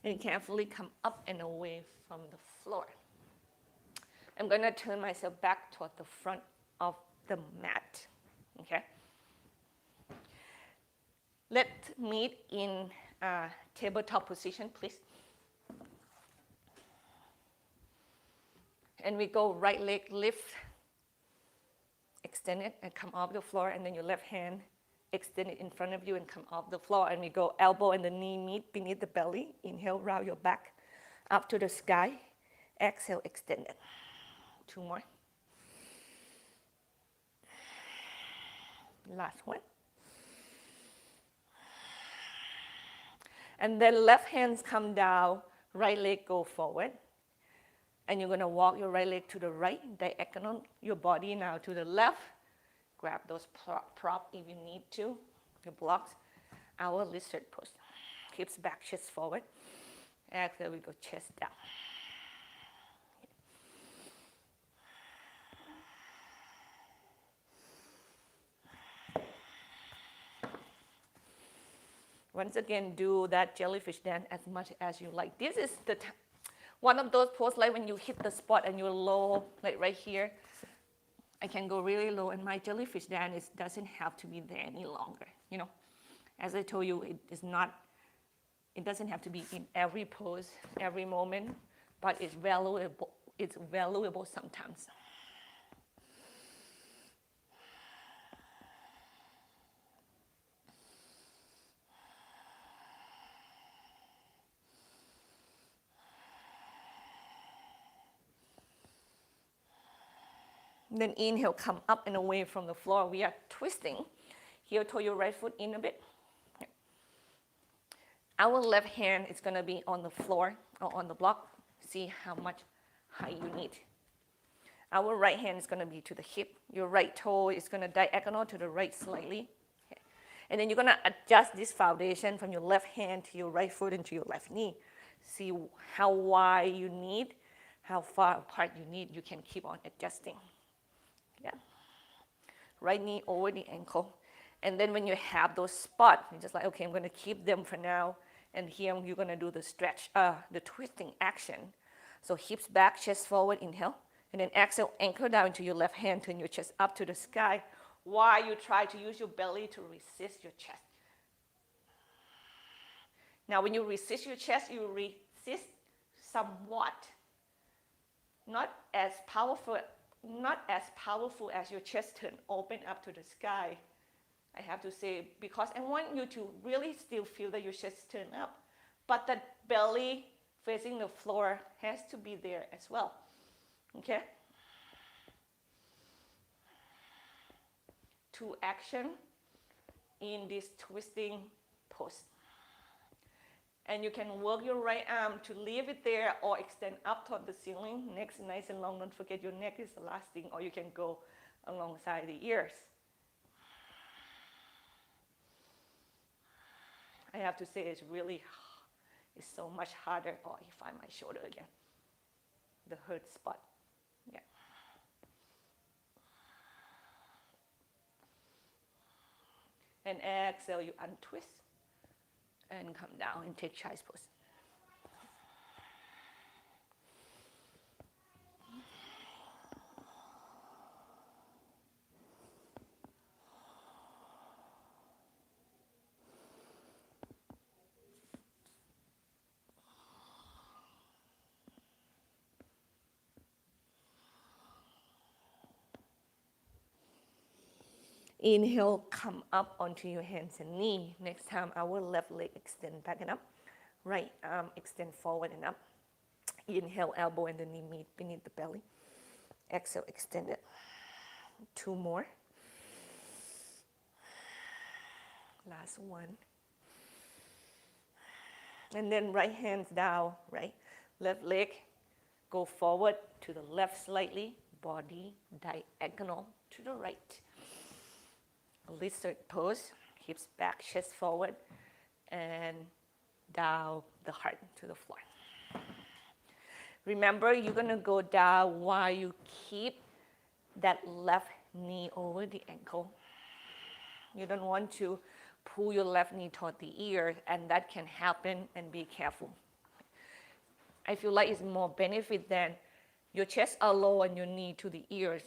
And carefully come up and away from the floor. I'm going to turn myself back toward the front of the mat. Okay? Let's meet in tabletop position, please. And we go right leg lift, extend it and come off the floor, and then your left hand extend it in front of you and come off the floor. And we go elbow and the knee meet beneath the belly. Inhale, round your back up to the sky. Exhale, extend it. Two more. Last one. And then left hands come down, right leg go forward. And you're going to walk your right leg to the right, diagonal your body now to the left. Grab those prop if you need to, your blocks. Our lizard pose. Hips back, chest forward. Exhale, we go chest down. Once again, do that jellyfish dance as much as you like. This is the one of those poses like when you hit the spot and you're low, like right here. I can go really low, and my jellyfish dance doesn't have to be there any longer. You know, as I told you, it doesn't have to be in every pose, every moment, but it's valuable. It's valuable sometimes. Then inhale, come up and away from the floor. We are twisting. Heel toe your right foot in a bit. Our left hand is going to be on the floor or on the block. See how much height you need. Our right hand is going to be to the hip. Your right toe is going to diagonal to the right slightly. Okay. And then you're going to adjust this foundation from your left hand to your right foot and to your left knee. See how wide you need, how far apart you need. You can keep on adjusting. Yeah. Right knee over the ankle. And then when you have those spots, you're just like, okay, I'm going to keep them for now. And here you're going to do the stretch, the twisting action. So hips back, chest forward, inhale. And then exhale, anchor down to your left hand, turn your chest up to the sky while you try to use your belly to resist your chest. Now, when you resist your chest, you resist somewhat. Not as powerful as your chest turn open up to the sky. I have to say, because I want you to really still feel that your chest turn up, but the belly facing the floor has to be there as well. Okay? To action in this twisting pose. And you can work your right arm to leave it there or extend up toward the ceiling. Neck nice and long. Don't forget your neck is the last thing, or you can go alongside the ears. I have to say it's so much harder. Oh, I find my shoulder again. The hurt spot. Yeah. And exhale, you untwist and come down and take child's pose. Inhale, come up onto your hands and knee. Next time, our left leg extend back and up. Right arm extend forward and up. Inhale, elbow and the knee meet beneath the belly. Exhale, extend it. 2 more. Last one. And then right hands down, right? Left leg, go forward to the left slightly. Body diagonal to the right. Lizard pose, hips back, chest forward, and down the heart to the floor. Remember, you're going to go down while you keep that left knee over the ankle. You don't want to pull your left knee toward the ear, and that can happen, and be careful. I feel like it's more benefit than your chest are low and your knee to the ears.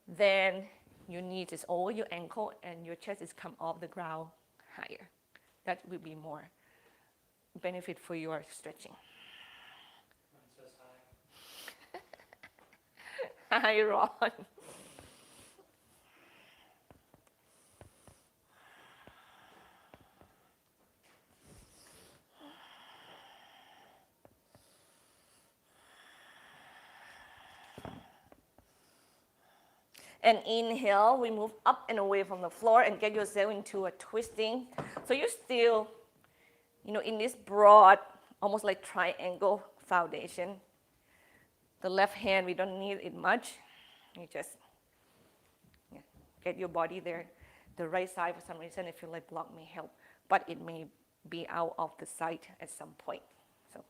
Then your knee is over your ankle and your chest is come off the ground higher. That will be more benefit for your stretching. Hi, Ron. And inhale, we move up and away from the floor and get yourself into a twisting. So you're still, in this broad, almost like triangle foundation. The left hand, we don't need it much. You just get your body there. The right side, for some reason, I feel like block may help, but it may be out of the sight at some point. So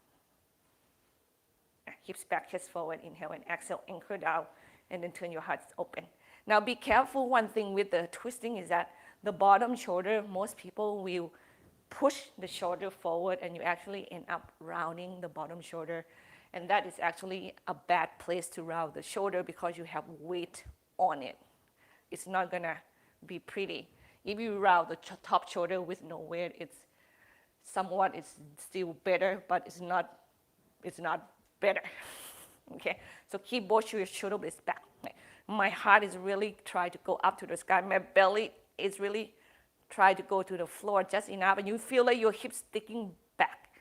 hips back, chest forward, inhale and exhale, anchor down, and then turn your heart open. Now be careful, one thing with the twisting is that the bottom shoulder, most people will push the shoulder forward and you actually end up rounding the bottom shoulder. And that is actually a bad place to round the shoulder because you have weight on it. It's not gonna be pretty. If you round the top shoulder with no weight, it's still better, but it's not better. Okay, so keep both your shoulder blades back. My heart is really trying to go up to the sky. My belly is really trying to go to the floor just enough, and you feel like your hips sticking back.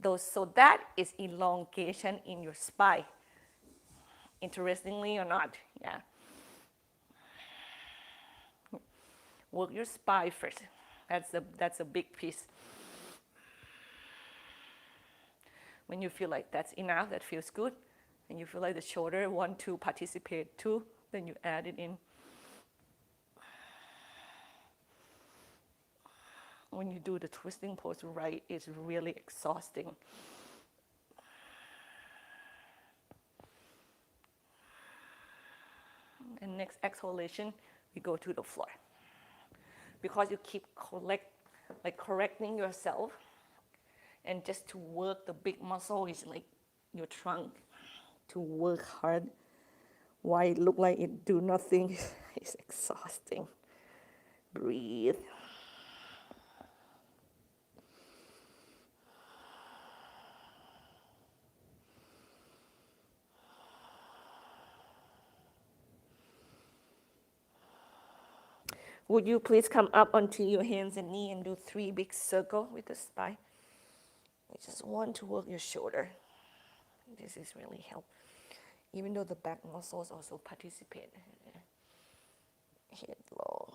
So that is elongation in your spine. Interestingly or not, yeah. Work your spine first. That's a big piece. When you feel like that's enough, that feels good, and you feel like the shoulder want to participate too, then you add it in. When you do the twisting pose right, it's really exhausting. And next exhalation, we go to the floor. Because you keep correcting yourself, and just to work the big muscle is like your trunk, to work hard. Why it look like it do nothing? It's exhausting. Breathe. Would you please come up onto your hands and knee and do 3 big circles with the spine? You just want to work your shoulder. This is really help. Even though the back muscles also participate. Head low.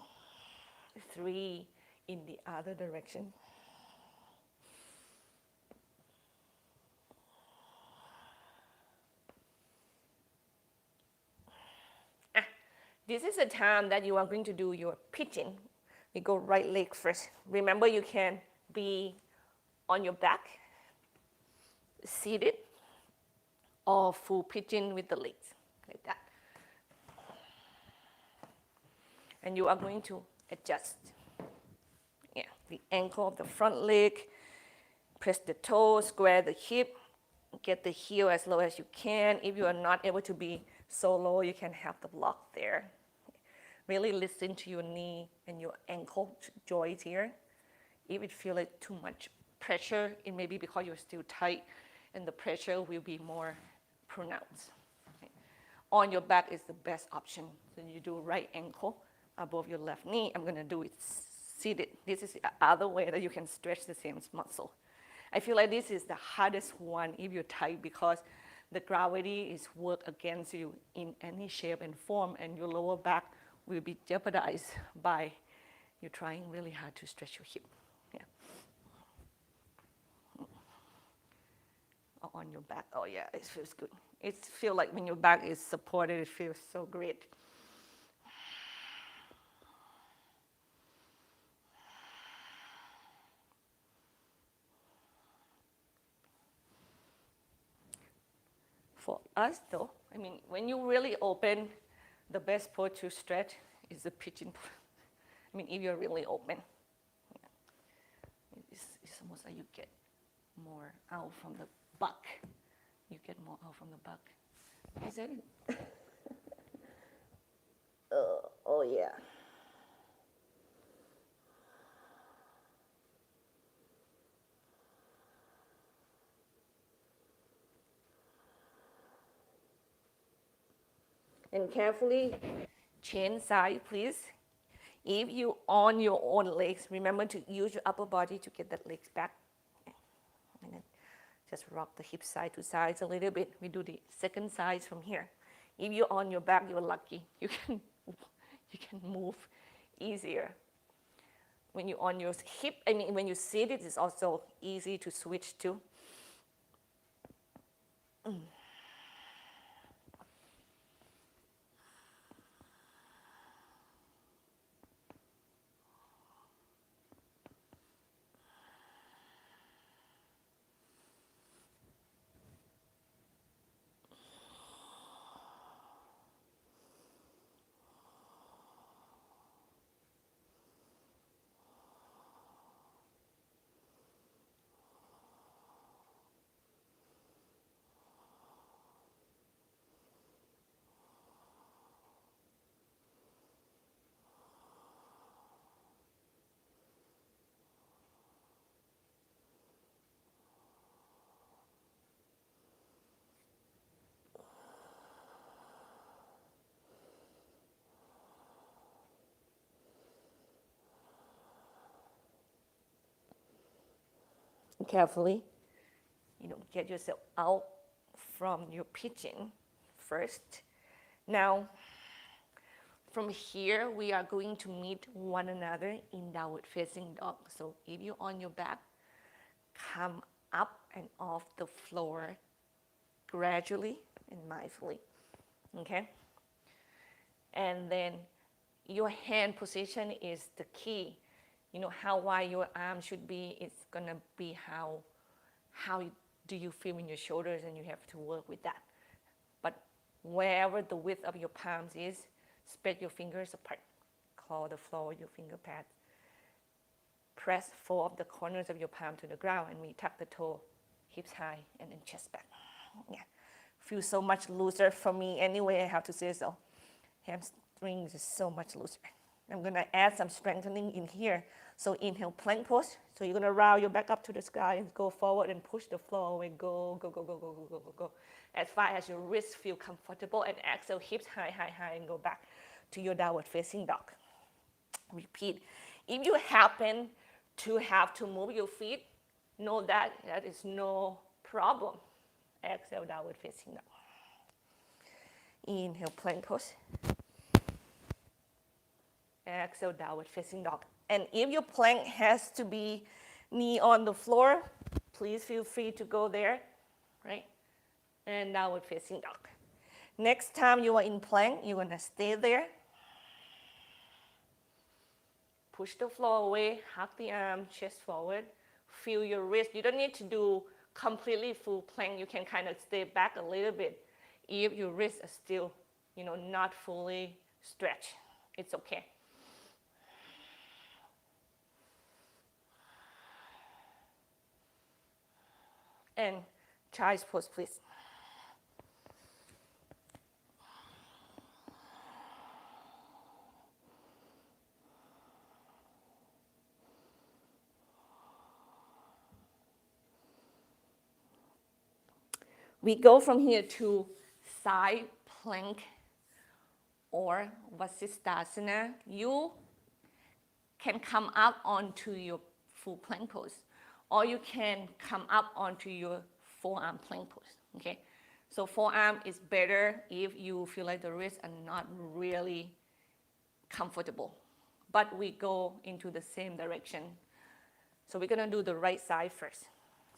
3 in the other direction. This is the time that you are going to do your pigeon. We go right leg first. Remember, you can be on your back, seated, or full pigeon with the legs, like that. And you are going to adjust. The ankle of the front leg, press the toe, square the hip, get the heel as low as you can. If you are not able to be so low, you can have the block there. Really listen to your knee and your ankle joints here. If it feels like too much pressure, it may be because you're still tight, and the pressure will be more pronounced. Okay. On your back is the best option. So you do right ankle above your left knee. I'm gonna do it seated. This is the other way that you can stretch the same muscle. I feel like this is the hardest one if you're tight, because the gravity is work against you in any shape and form, and your lower back will be jeopardized by you trying really hard to stretch your hip. On your back, oh yeah, it feels good. It feels like when your back is supported, it feels so great. For us though, I mean, when you really open, the best pose to stretch is the pigeon pose. I mean, if you're really open, it's almost like you get more out from the back. You get more out from the back. Is that it? Oh yeah. And carefully change side, please. If you on your own legs, remember to use your upper body to get that legs back. And then just rock the hip side to sides a little bit. We do the second side from here. If you're on your back, you're lucky. You can move easier. When you're on your hip, I mean, when you sit, it is also easy to switch to. Carefully, get yourself out from your pigeon first. Now, From here, we are going to meet one another in downward facing dog. So if you're on your back, come up and off the floor gradually and mindfully, okay? And then your hand position is the key. You know, how wide your arm should be, it's gonna be how do you feel in your shoulders, and you have to work with that. But wherever the width of your palms is, spread your fingers apart. Claw the floor with your finger pads. Press 4 of the corners of your palm to the ground, and we tuck the toe, hips high, and then chest back. Yeah, feels so much looser for me anyway, I have to say so. Hamstrings is so much looser. I'm gonna add some strengthening in here. So inhale, plank pose. So you're gonna round your back up to the sky and go forward and push the floor away. Go, go, go, go, go, go, go, go, go. As far as your wrists feel comfortable, and exhale, hips high, high, high, and go back to your downward facing dog. Repeat. If you happen to have to move your feet, know that that is no problem. Exhale, downward facing dog. Inhale, plank pose. Exhale, downward facing dog. And if your plank has to be knee on the floor, please feel free to go there, right? And downward facing dog. Next time you are in plank, you're gonna stay there. Push the floor away, hug the arm, chest forward. Feel your wrist. You don't need to do completely full plank. You can kind of stay back a little bit if your wrists are still, you know, not fully stretched. It's okay. And child's pose, please. We go from here to side plank or Vasisthasana. You can come up onto your full plank pose, or you can come up onto your forearm plank pose, okay? So forearm is better if you feel like the wrists are not really comfortable, but we go into the same direction. So we're gonna do the right side first.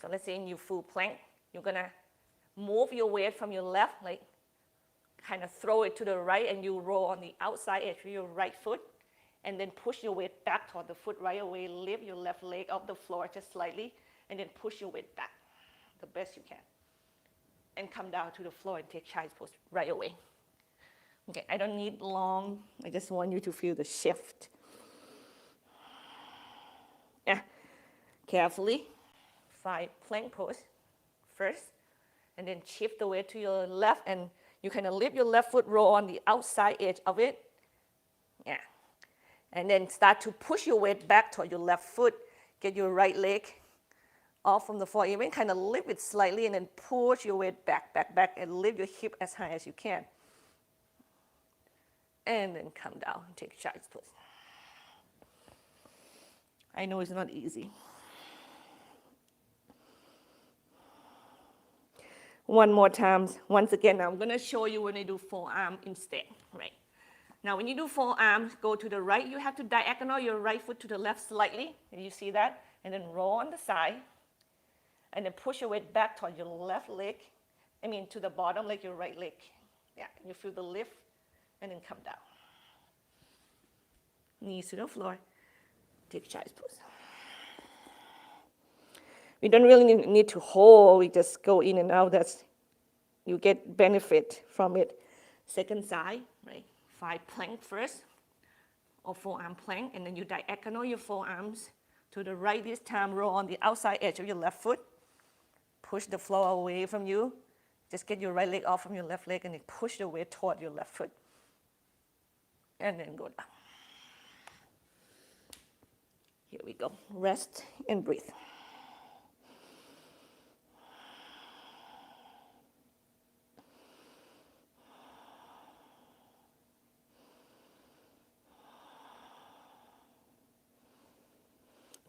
So let's say in your full plank, you're gonna move your weight from your left, like kind of throw it to the right, and you roll on the outside edge of your right foot, and then push your weight back toward the foot right away. Lift your left leg off the floor just slightly, and then push your weight back the best you can. And come down to the floor and take child's pose right away. Okay, I don't need long. I just want you to feel the shift. Yeah, carefully. Find plank pose first, and then shift the weight to your left, and you kind of lift your left foot, roll on the outside edge of it. Yeah. And then start to push your weight back toward your left foot. Get your right leg off from the floor. Even kind of lift it slightly, and then push your weight back, back, back, and lift your hip as high as you can. And then come down and take child's pose. I know it's not easy. One more time. Once again, I'm going to show you when I do forearm instead, right? Now, when you do forearm, go to the right. You have to diagonal your right foot to the left slightly. And you see that? And then roll on the side. And then push your weight back toward your left leg. To the bottom, like your right leg. Yeah, you feel the lift. And then come down. Knees to the floor. Take child's pose. We don't really need to hold. We just go in and out. You get benefit from it. Second side, right? Find plank first, or forearm plank, and then you diagonal your forearms to the right this time. Roll on the outside edge of your left foot. Push the floor away from you. Just get your right leg off from your left leg, and then push the weight toward your left foot. And then go down. Here we go. Rest and breathe.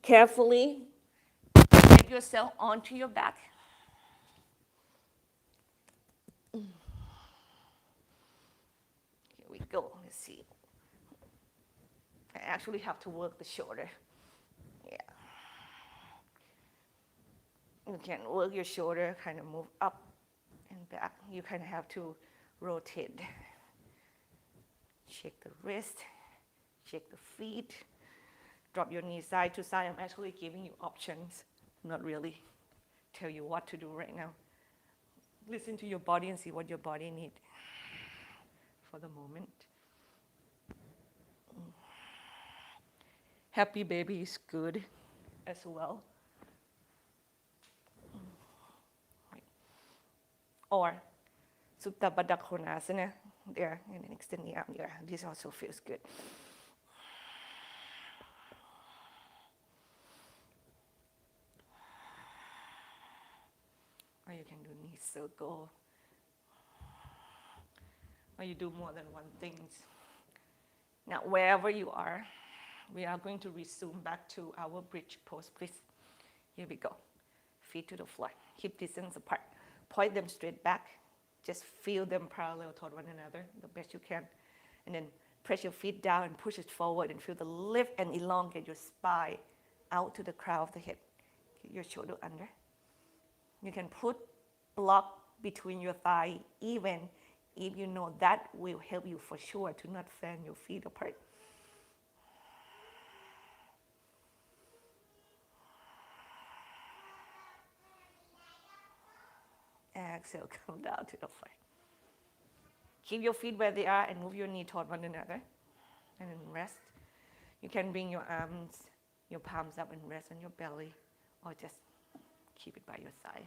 Carefully get yourself onto your back. Here we go. Let's see. actually have to work the shoulder. Yeah. You can work your shoulder, kind of move up and back. You kind of have to rotate. Shake the wrist, shake the feet, drop your knees side to side. I'm actually giving you options, not really tell you what to do right now. Listen to your body and see what your body needs for the moment. Happy baby is good as well. Or Supta Baddha Konasana, there, and then extend the arm there. This also feels good. Or you can do knee circle. Or you do more than one thing. Now, wherever you are, we are going to resume back to our bridge pose, please. Here we go. Feet to the floor, hip distance apart. Point them straight back. Just feel them parallel toward one another the best you can. And then press your feet down and push it forward and feel the lift and elongate your spine out to the crown of the head. Get your shoulder under. You can put block between your thigh even if you know that will help you for sure to not fan your feet apart. Exhale, come down to the floor. Keep your feet where they are and move your knee toward one another. And then rest. You can bring your arms, your palms up and rest on your belly, or just keep it by your side.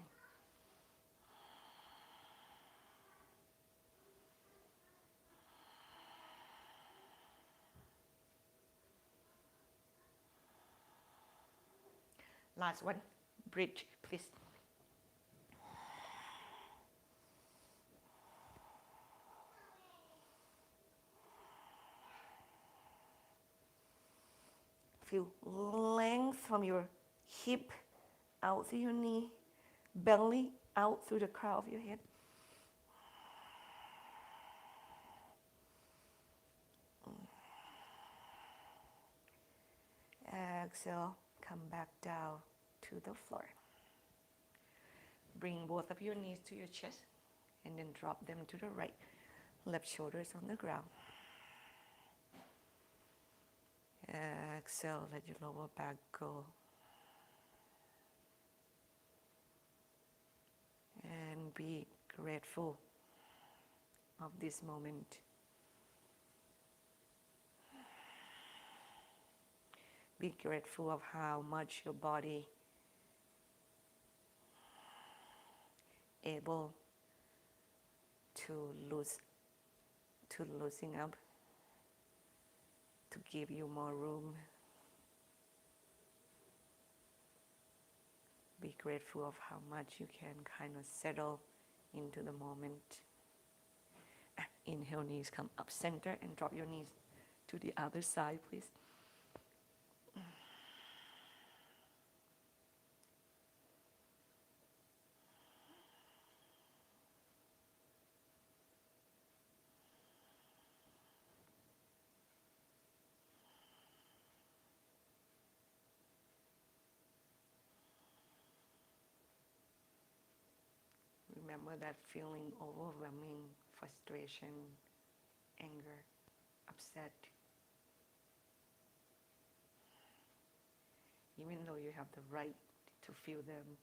Last one, bridge, please. Feel length from your hip out through your knee, belly out through the crown of your head. Exhale, come back down to the floor. Bring both of your knees to your chest and then drop them to the right. Left shoulders on the ground. Exhale, let your lower back go. And be grateful of this moment. Be grateful of how much your body able to loosen up, to give you more room. Be grateful of how much you can kind of settle into the moment. Inhale, knees come up center and drop your knees to the other side, please. Remember that feeling, overwhelming frustration, anger, upset. Even though you have the right to feel them,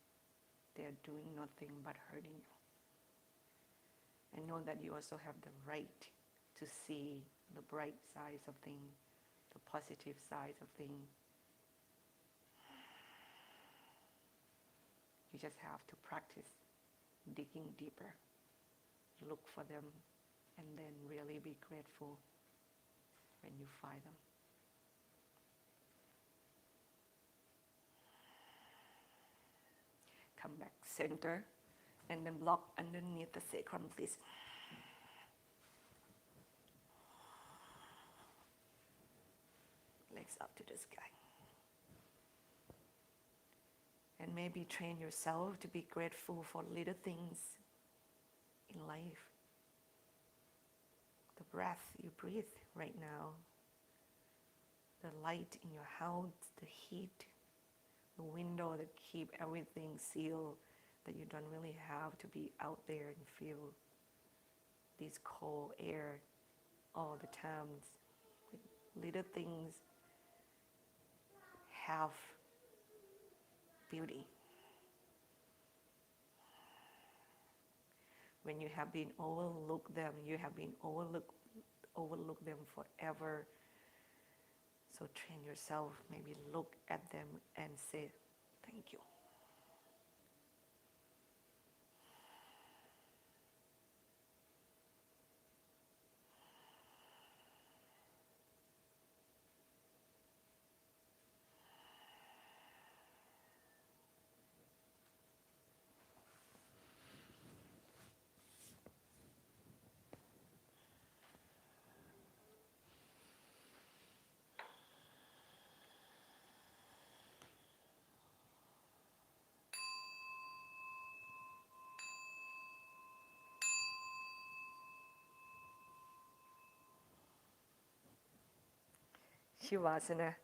they're doing nothing but hurting you. And know that you also have the right to see the bright sides of things, the positive sides of things. You just have to practice digging deeper, look for them, and then really be grateful when you find them. Come back center, and then block underneath the sacrum, please. Legs up to the sky. And maybe train yourself to be grateful for little things in life. The breath you breathe right now, the light in your house, the heat, the window that keep everything sealed, that you don't really have to be out there and feel this cold air all the times. Little things have beauty. When you have been overlooked them, you have been overlook them forever. So train yourself, maybe look at them and say, thank you. Shivasana.